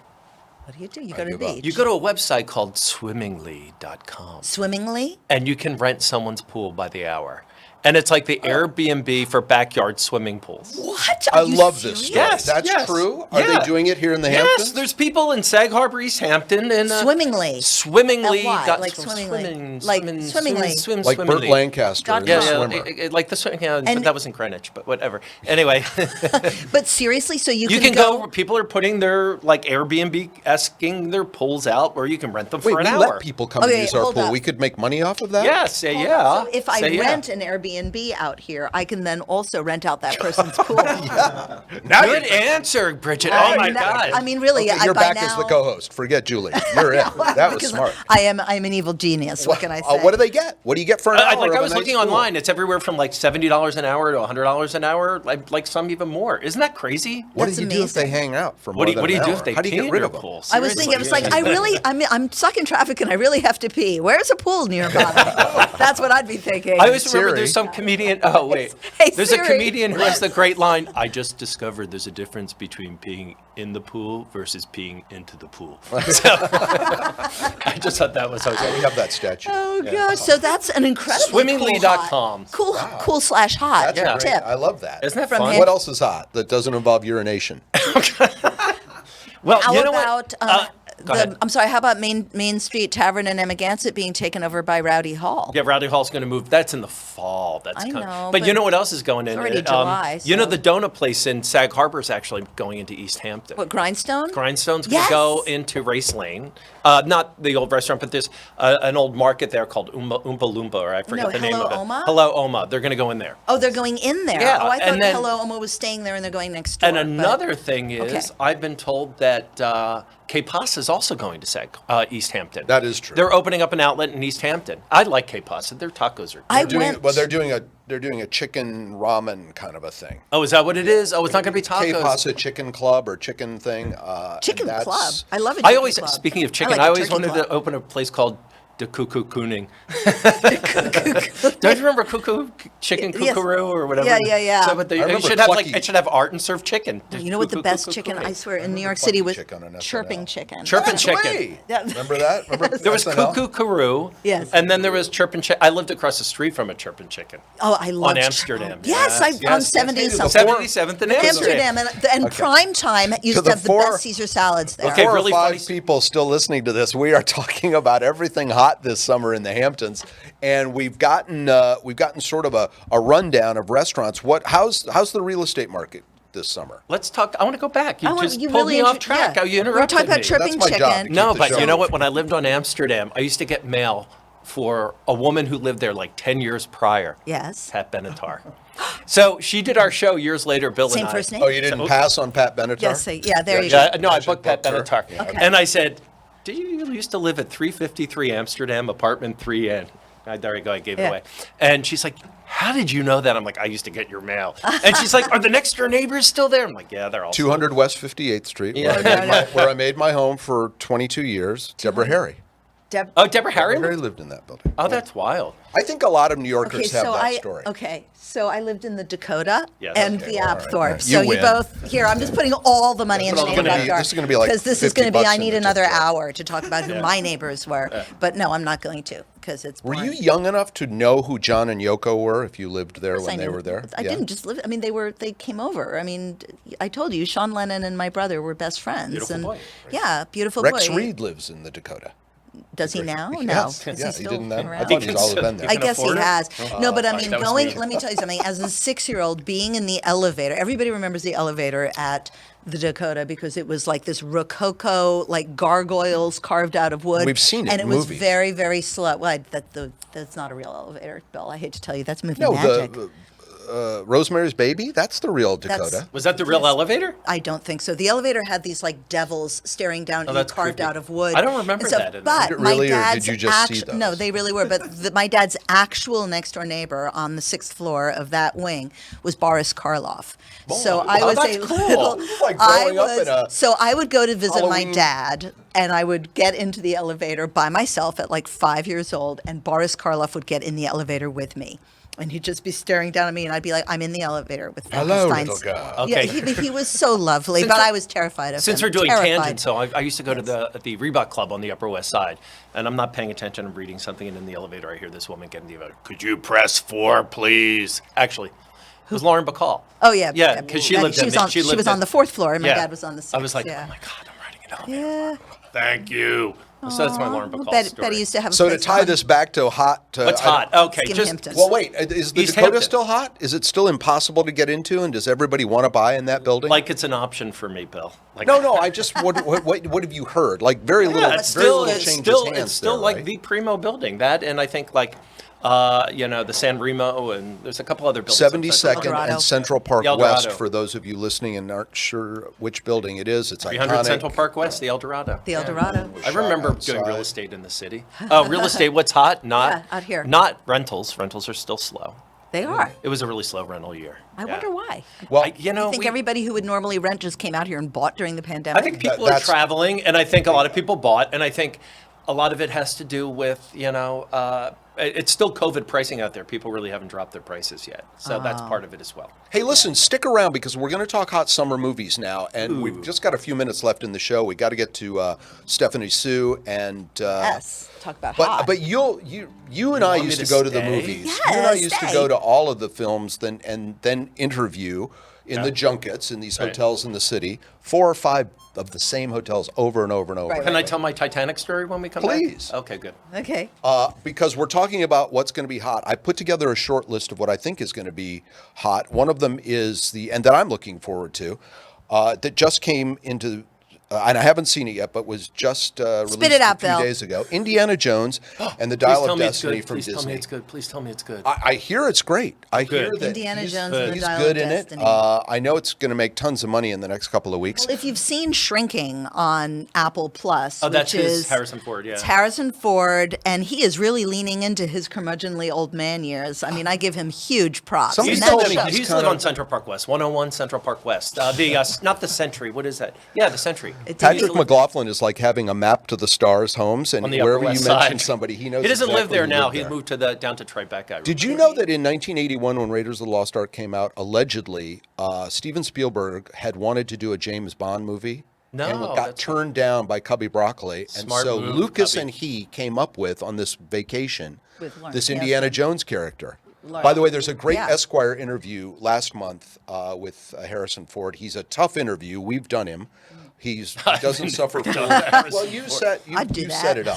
What do? You go to the give up. beach. You go to a website called swimmingly.com, Swimmingly? and you can rent someone's pool by the hour. And it's like the Airbnb for backyard swimming pools. What? I Are you love this serious? story. Yes, That's yes. true? Are Yeah. they doing it here in the Yes, Hamptons? there's people in Sag Harbor, East Hampton, and Swimmingly. Swimmingly. Why? dot- Like swimmingly. Swim, Like swim, swimmingly. Swim, Like Burt swimmingly. Lancaster, Dot the com. swimmer. Like the swim. Yeah, but And- that was in Greenwich, but whatever. Anyway, But seriously, so you you can can go. People are putting their like Airbnb-esking their pools out where you can rent them Wait, for an we hour. let people come and Okay, use our hold pool. up. We could make money off of that? Yeah, say yeah. So if I Say yeah. rent an Airbnb Airbnb out here, I can then also rent out that person's pool. Now Good answer, Bridget. Oh my God. I mean, really, Okay, you're by back now, as the co-host. Forget Julie. You're it. That was because smart. I'm an evil genius. What can I say? What do they get? What do you get for an hour? Like of I a was nice looking pool? online. It's everywhere from like $70 an hour to $100 an hour. Like some even more. Isn't that crazy? What That's do you do if they amazing. hang out for more What do you, than what do, you an do hour? if they How do you pee get in rid your of them? pool? I was thinking, it was like, I'm stuck in traffic and I really have to pee. Where's a pool nearby? That's what I'd be thinking. I always remember Siri. there's some comedian. Oh wait, Hey, there's Siri. a comedian who has the great line. I just discovered there's a difference between peeing in the pool versus peeing into the pool. So, I just thought that was We have that statue. Oh gosh, so that's an incredible Swimmingly.com. cool slash hot That's a great. tip. I love that. Isn't that From fun? him. What else is hot that doesn't involve urination? Well, How you know about what? Go ahead. I'm sorry. How about Main Street Tavern in Amagansett being taken over by Rowdy Hall? Yeah, Rowdy Hall's going to move. That's in the fall. That's I coming. know, but you but know what else is going in? already July, You know so- the donut place in Sag Harbor is actually going into East Hampton. What, Grindstone? Grindstone's going Yes. to go into Race Lane. Not the old restaurant, but there's an old market there called Oompa Loompa, or I forget No, the name Hello of it. Oma? Hello Oma. They're going to go in there. Oh, they're going in there. Yeah, Oh, I thought and then- Hello Oma was staying there and they're going next door. And but- another thing is, Okay. I've been told that K-Pasta is also going to East Hampton. That is true. They're opening up an outlet in East Hampton. I like K-Pasta. Their tacos are good. I Doing, went. well, they're doing a chicken ramen kind of a thing. Oh, is that what it is? Oh, it's not going to be tacos. K-Pasta Chicken Club or chicken thing. Chicken and that's- Club. I love it. I always, speaking of chicken, I always wanted to. to open a place called the Cuckoo Cooning. Don't you remember Cuckoo Chicken Yes. Kookaroo or whatever? Yeah. So, but I it remember should have Clucky. it should have art and serve chicken. You know what the Cuckoo, best cuckoo, chicken, cooning. I swear, in New York Clucky City was chicken on SNL. chirping chicken. Chirping That's chicken. way. Yeah. Remember that? Remember There was SNL? Cuckoo Karoo. Yes. And then there was Chirpin' Chicken. I lived across the street from a Chirpin' Chicken. Oh, I love On Amsterdam. Yes, on yes. 70 Before- something. 77th and Amsterdam. Amsterdam and prime time used To to the have the four- best Caesar salads there. Okay, 4 really or 5 funny- people still listening to this. We are talking about everything hot this summer in the Hamptons, and we've gotten sort of a rundown of restaurants. How's the real estate market this summer? Let's talk. I want to go back. You just you pulled really me off track. yeah. Oh, you We're interrupted talking about me. chirping That's my job. chicken. No, the but show you know what? moving. When I lived on Amsterdam, I used to get mail for a woman who lived there like 10 years prior. Yes. Pat Benatar. So she did our show years later, Bill Same and I. first name? Oh, you didn't pass on Pat Benatar? Yes, yeah, there you Yeah, go. no, I should booked Pat book her. Benatar. Okay. And I said, did you used to live at 353 Amsterdam, apartment 3N? There you go, I gave it Yeah. away. And she's like, how did you know that? I'm like, I used to get your mail. And she's like, are the next door neighbors still there? I'm like, yeah, they're all 200 West 58th Street, Yeah. where I made my home for 22 years. Deborah Harry. Oh, Deborah Harry? Deborah Harry lived in that building. Oh, that's wild. I think a lot of New Yorkers Okay, have so that story. so I lived in the Dakota Yes. and Okay, the well, all Apthorpe. right. So You you win. both here. I'm just putting all the money into This is name gonna be- Backyard. this is gonna be like because this is 50 going to be. bucks I in need the another tip jar. hour to talk about who my neighbors were, but no, I'm not going to because it's. Were boring. you young enough to know who John and Yoko were if you lived there Yes, when I they knew. were there? I Yeah. didn't just live. I mean, they came over. I mean, I told you, Sean Lennon and my brother were best friends. Beautiful and boy. yeah, beautiful Rex boy. Reed lives in the Dakota. Does he now? No. Yes. Is Yeah, he still didn't then. I around? thought he's always been there. I can guess he afford it? has. No, but I fuck, mean, that was going. mean. Let me tell you something. As a 6-year-old, being in the elevator, everybody remembers the elevator at the Dakota because it was like this rococo, like gargoyles carved out of wood. We've seen it and in it was movies. very, very slow. Well, that's not a real elevator, Bill. I hate to tell you, that's movie No, magic. Rosemary's Baby? That's the real Dakota. Was that the real elevator? I don't think so. The elevator had these like devils staring down at you, that's carved creepy. out of wood. I don't remember And so, that in But Did it my really, or did dad's you just see no, those? they really were. But my dad's actual next door neighbor on the 6th floor of that wing was Boris Karloff. So I was that's a cool. little. Like I growing up in a so I would go to visit Halloween- my dad, and I would get into the elevator by myself at like 5 years old, and Boris Karloff would get in the elevator with me. And he'd just be staring down at me, and I'd be like, "I'm in the elevator with Hello, Frankenstein's." little girl. Okay. Yeah, he was so lovely, Since but we're- I was terrified of him. Since we're doing Terrified. tangents, so I used to go to the Reebok Club on the Upper West Side, and I'm not paying attention. I'm reading something, and in the elevator, I hear this woman get in the elevator. Could you press 4, please? Actually, it was Lauren Bacall. Oh yeah, Yeah, because she lived in was the- on, she lived was on in- the 4th floor, and my Yeah. dad was on the 6th. I was like, yeah. oh my God, I'm riding an elevator. Yeah. Thank you. So that's my Lauren Bacall story. Betty used to have. A So to place tie on this back to hot. What's I hot? don't- Okay, Skim just Hamptons. Well, wait. Is the East Dakota Hampton. still hot? Is it still impossible to get into? And does everybody want to buy in that building? like it's an option for me, Bill. Like, no. I just what have you heard? Like very little. Yeah, it's very still little it's changes still hands it's still there, like right? the primo building. That and I think like the San Remo, and there's a couple other buildings. 72nd Eldorado. and Central Park The Eldorado. West, for those of you listening and aren't sure which building it is. It's 300 iconic. Central Park West, the Eldorado. The Eldorado. I remember doing real outside. estate in the city. Oh, real estate, what's hot? Not Yeah, out here. Not rentals. Rentals are still slow. They are. It was a really slow rental year. I wonder why. Well, I think everybody who would normally rent just came out here and bought during the pandemic? I think people are that's- traveling, and I think a lot of people bought, and I think a lot of it has to do with, it's still COVID pricing out there. People really haven't dropped their prices yet. So that's part of it as well. Hey, listen, stick around because we're going to talk hot summer movies now, and we've just got a few minutes left in the show. We got to get to Stephanie Sue and yes. Talk about hot. but you and I want me used to to go to the stay? movies. Yes, you and I used to stay. go to all of the films, and then interview in the junkets in these Right. hotels in the city, 4 or 5 of the same hotels over and over and over. Right, Can I tell my Titanic story when we come Please. back? Okay, good. Okay. Because we're talking about what's going to be hot. I put together a short list of what I think is going to be hot. One of them is and that I'm looking forward to, that just came into, and I haven't seen it yet, but was just released it out, a few Bill. days ago. Indiana Jones and the Please Dial tell of me it's Destiny good. from Please Disney. tell me it's good. Please tell me it's good. I hear it's great. I hear Good. that Indiana he's, Jones and the he's Dial good of in Destiny. it. I know it's going to make tons of money in the next couple of weeks. Well, if you've seen Shrinking on Apple Plus, Oh, that's which his is Harrison Ford, yeah. It's Harrison Ford, and he is really leaning into his curmudgeonly old man years. I mean, I give him huge props. Somebody And He's that told me show- he's He's kinda- live on Central Park West, 101 Central Park West. Not the Century. What is that? Yeah, the Century. Patrick McLaughlin is like having a map to the stars homes, and On the Upper wherever you West mention Side. somebody, he knows. He doesn't live exactly there who now. lived He there. moved down to Tribeca. Did you know that in 1981, when Raiders of the Lost Ark came out, allegedly Steven Spielberg had wanted to do a James Bond movie? No, and got that's turned down by Cubby Broccoli. And Smart so move, Lucas Cubby. and he came up with, on this vacation, With Lawrence this Indiana Kasdan. Jones character. Lawrence- By the way, there's a great Yeah. Esquire interview last month with Harrison Ford. He's a tough interview. We've done him. He doesn't suffer from. Well, you I'd do set that. it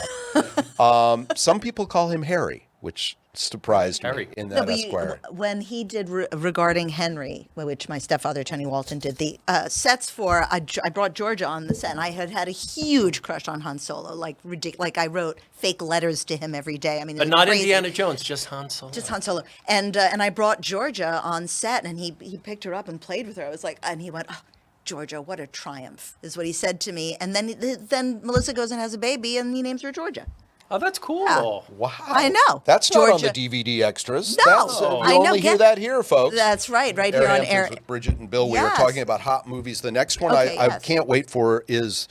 up. Some people call him Harry, which surprised Harry. me in No, that but Esquire. when he did regarding Henry, which my stepfather Tony Walton did, the sets for I brought Georgia on the set, and I had a huge crush on Han Solo, like ridiculous. Like I wrote fake letters to him every day. I mean, it But was not crazy. Indiana Jones, just Han Solo. Just Han Solo, and I brought Georgia on set, and he picked her up and played with her. I was like, and he went, oh, Georgia, what a triumph, is what he said to me. And then Melissa goes and has a baby, and he names her Georgia. Oh, that's cool. Yeah. Wow. I know. That's not on Georgia- the DVD extras. No. That's, you I know. only hear that here, folks. That's right here on AirHamptons Air. with Bridget and Bill. We are Yes. talking about hot movies. The next one Okay, I yes. can't wait for is,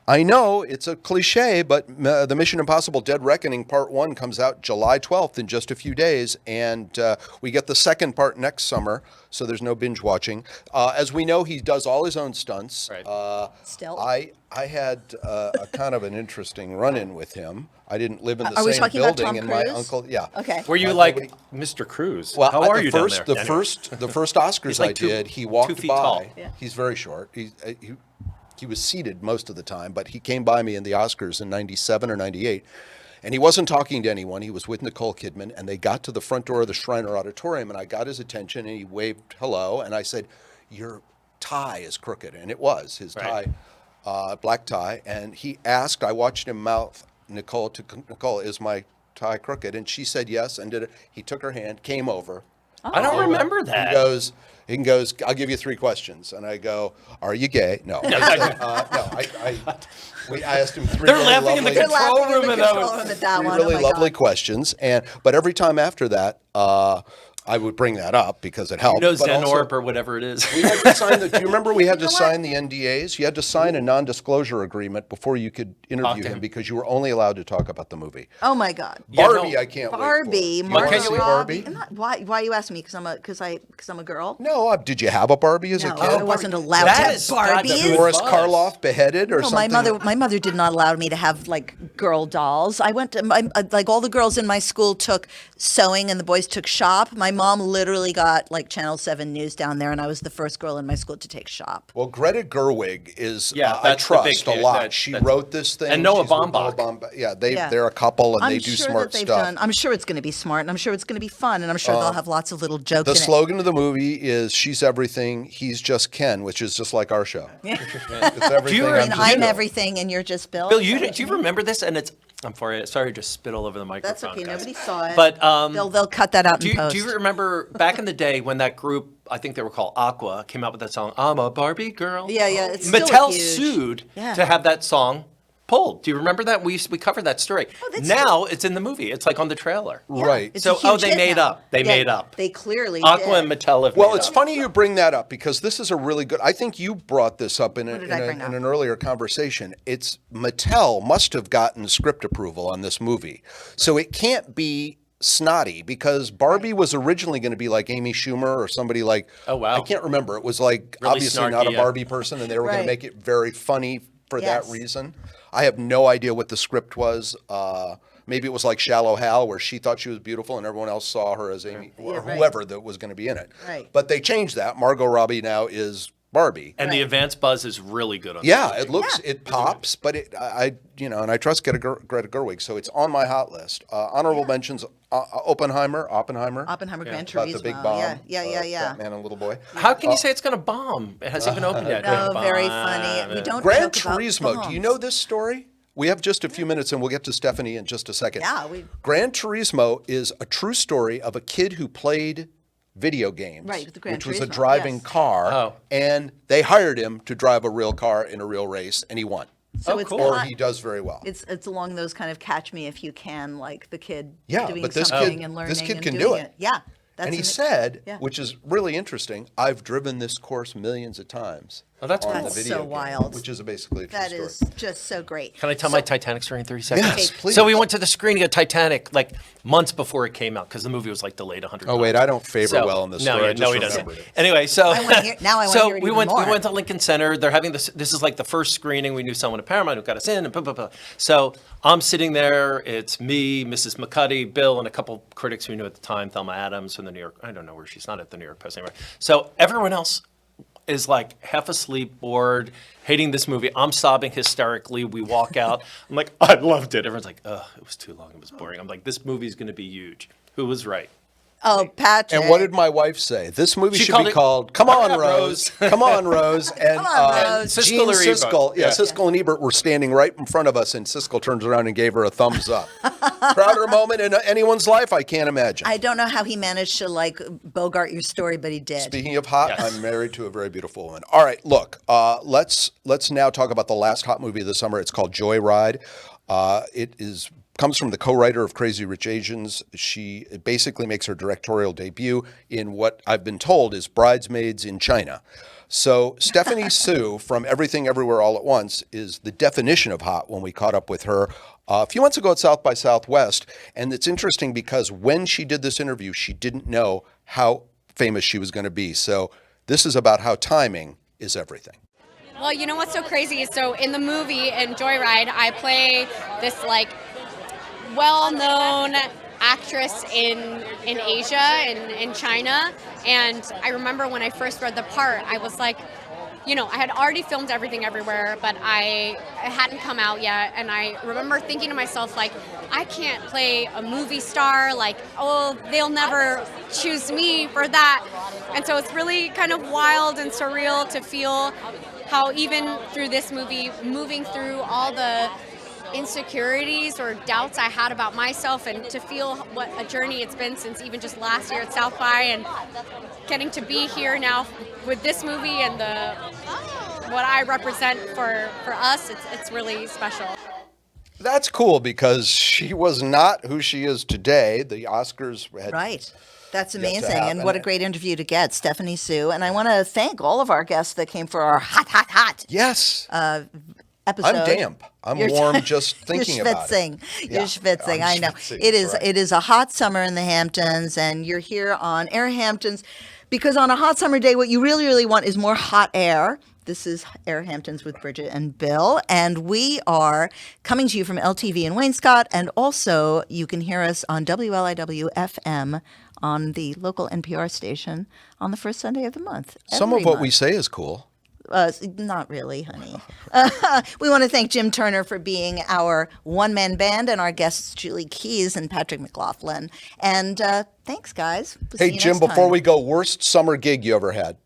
I know it's a cliche, but the Mission Impossible Dead Reckoning Part 1 comes out July 12th in just a few days. And we get the second part next summer, so there's no binge watching. As we know, he does all his own stunts. Right. Still. I had a kind of an interesting run-in with him. I didn't live in the Are we same talking about building, Tom and my Cruise? uncle, yeah. Okay. Were you My- like nobody- Mr. Cruz? Well, How are the you first, down there? The first Oscars He's like I two- did, he 2 walked feet by. tall. Yeah. He's very short. He was seated most of the time, but he came by me in the Oscars in '97 or '98, and he wasn't talking to anyone. He was with Nicole Kidman, and they got to the front door of the Shriner Auditorium, and I got his attention, and he waved hello, and I said, "Your tie is crooked," and it was his Right. tie, black tie, and he asked. I watched him mouth Nicole, "Is my tie crooked?" And she said yes, and did it. He took her hand, came over. I don't remember that. He goes, "I'll give you 3 questions," and I go, "Are you gay?" No, no. I asked him 3. They're really laughing in the lovely, They're control laughing in room the and that control was- room at that three one. really Oh my lovely God. questions, but every time after that, I would bring that up because it helped. No but also- Zenorp or whatever it is. we had to sign do you remember we had to sign the NDAs? You had to sign a non-disclosure agreement before you could interview to him him. because you were only allowed to talk about the movie. Oh my God. Yeah, Barbie, no. I can't Barbie, wait for. Margot Can you wait? Robbie. Why you ask me? Because I'm a girl. No, did you have a Barbie as a No, kid? I wasn't allowed That to have has got to be Barbies. Boris buzz. Karloff beheaded or No, something? my mother did not allow me to have like girl dolls. I went to like all the girls in my school took sewing and the boys took shop. My mom literally got like Channel 7 News down there, and I was the first girl in my school to take shop. Well, Greta Gerwig is, Yeah, I that's the big trust a kid. lot. She That's- wrote this thing. And Noah She's with Baumbach. Yeah, Yeah. they're a couple and I'm they do sure smart that they've stuff. done. I'm sure it's going to be smart, and I'm sure it's going to be fun, and I'm sure they'll have lots of little jokes The in slogan of the movie is "She's everything, he's just Ken," which is just like our show. It's everything. Do you it. I mean, just I'm Bill. everything, and you're just Bill. Bill, Is that do what you mean? remember this? And it's I'm sorry to just spit all over the microphone. That's okay. Guys. Nobody saw it. But they'll cut that out in post. do you remember back in the day when that group, I think they were called Aqua, came out with that song, I'm a Barbie Girl? Yeah, yeah. It's still Mattel huge. sued Yeah. to have that song pulled. Do you remember that? We covered that story. that's Now it's in the movie. It's like on the trailer. Right. It's So, a huge they hit made now. up. They made up. They clearly Aqua did. and Mattel have Well, made it's up. funny you bring that up because this is a really good. I think you brought this up in, What did I bring up? in an earlier conversation. It's Mattel must have gotten script approval on this movie, so it can't be snotty because Barbie was originally going to be like Amy Schumer or somebody like. Oh, wow. I can't remember. It was like Really obviously not a snarky, yeah. Barbie person, and they were going Right. to make it very funny for Yes. that reason. I have no idea what the script was. Maybe it was like Shallow Hal, where she thought she was beautiful and everyone else saw her as Amy, or right. whoever that was going to be in it. Right. But they changed that. Margot Robbie now is Barbie. And the advanced buzz is really good on Yeah, this. it looks, it pops, but and I trust Greta Gerwig, so it's on my hot list. Honorable mentions: Oppenheimer, Gran about Turismo. the big bomb. Yeah. Fat man and little boy. How can you say it's going to bomb? It hasn't even opened yet. No, Bomb very funny. We don't Gran joke about Turismo. Do you bombs. know this story? We have just a few minutes, and we'll get to Stephanie in just a second. Yeah, Gran Turismo is a true story of a kid who played video games, Right, the Gran which was a Turismo, driving yes. car, Oh. and they hired him to drive a real car in a real race, and he won. So Oh, it's cool. Or not- he does very well. It's along those kind of catch me if you can, like the kid Yeah, doing but this something kid- and learning this kid and can doing do it. Yeah. That's And he ama- said, Yeah. which is really interesting, I've driven this course millions of times. Oh, that's on cool. the That's video so game, wild. Which is basically a true That story. is just so great. Can I tell my Titanic story in 30 seconds? Yes, please. So we went to the screening of Titanic like months before it came out because the movie was like delayed 100 times. Oh, wait, I don't favor well in this no, story. I yeah, just no, he doesn't. remembered it. Anyway, so wanna hear- now I wanna so hear it we even went more. we went to Lincoln Center. They're having this. This is like the first screening. We knew someone at Paramount who got us in, and blah blah blah. So I'm sitting there. It's me, Mrs. McCuddy, Bill, and a couple critics we knew at the time, Thelma Adams from the New York. I don't know where she's not at the New York Post anymore. So everyone else is like half asleep, bored, hating this movie. I'm sobbing hysterically. We walk out. I'm like, I loved it. Everyone's like, oh, it was too long. It was boring. I'm like, this movie's going to be huge. Who was right? Oh, Patrick. And what did my wife say? This movie She should called be it- called "Come On, Rose." Come on, Rose. And Come on, Rose. Siskel Gene or Ebert. Siskel, Yeah. Siskel and Ebert were standing right in front of us, and Siskel turns around and gave her a thumbs up. Prouder moment in anyone's life, I can't imagine. I don't know how he managed to like bogart your story, but he did. Speaking of hot, Yes. I'm married to a very beautiful woman. All right, look, let's now talk about the last hot movie of the summer. It's called Joyride. It comes from the co-writer of Crazy Rich Asians. She basically makes her directorial debut in what I've been told is Bridesmaids in China. So Stephanie Sue from Everything Everywhere All at Once is the definition of hot when we caught up with her a few months ago at South by Southwest. And it's interesting because when she did this interview, she didn't know how famous she was going to be. So this is about how timing is everything. Well, you know what's so crazy is so in the movie in Joyride, I play this like well-known actress in Asia, in China. And I remember when I first read the part, I was like, you know, I had already filmed Everything Everywhere, but it hadn't come out yet. And I remember thinking to myself, like, I can't play a movie star. Like, oh, they'll never choose me for that. And so it's really kind of wild and surreal to feel how even through this movie, moving through all the insecurities or doubts I had about myself, and to feel what a journey it's been since even just last year at South by, and getting to be here now with this movie and what I represent for us, it's really special. That's cool because she was not who she is today. The Oscars had Right. That's yet to amazing. And happen. what a great interview to get, Stephanie Sue. And I want to thank all of our guests that came for our hot Yes. episode. I'm damp. I'm You're- warm just thinking you're about schwitzing. it. You're Yeah, schwitzing. I'm I know. schwitzing, It is. right. It is a hot summer in the Hamptons, and you're here on AirHamptons because on a hot summer day, what you really, really want is more hot air. This is AirHamptons with Bridget and Bill, and we are coming to you from LTV in Wainscott, and also you can hear us on WLIW FM on the local NPR station on the first Sunday of the month. Some every of what month. we say is cool. Not really, honey. We want to thank Jim Turner for being our one-man band and our guests, Julie Keys and Patrick McLaughlin. And thanks, guys. We'll see Hey, you Jim, next before time. we go, worst summer gig you ever had?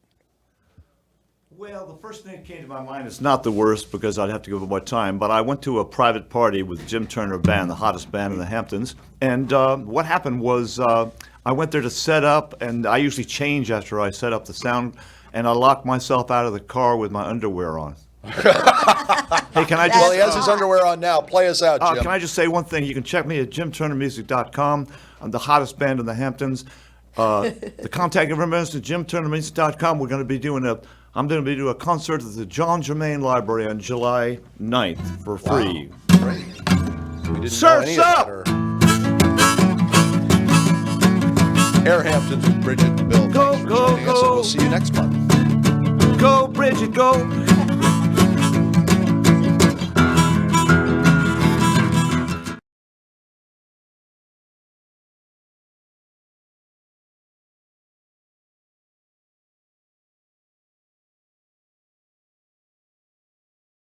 Well, the first thing that came to my mind is not the worst because I'd have to give up more time, but I went to a private party with Jim Turner Band, the hottest band in the Hamptons, and what happened was I went there to set up, and I usually change after I set up the sound, and I locked myself out of the car with my underwear on. Hey, can I just... Well, he has his underwear on now. Play us out, Jim. Can I just say one thing? You can check me at jimturnermusic.com. I'm the hottest band in the Hamptons. The contact information is at jimturnermusic.com. I'm going to be doing a concert at the John Chimene Library on July 9th for free. Wow. Great. We didn't know any of Surf's that. AirHamptons with Bridget and Bill. Go, Thanks for go, joining us, and go. we'll see you next month. Go, Bridget, go.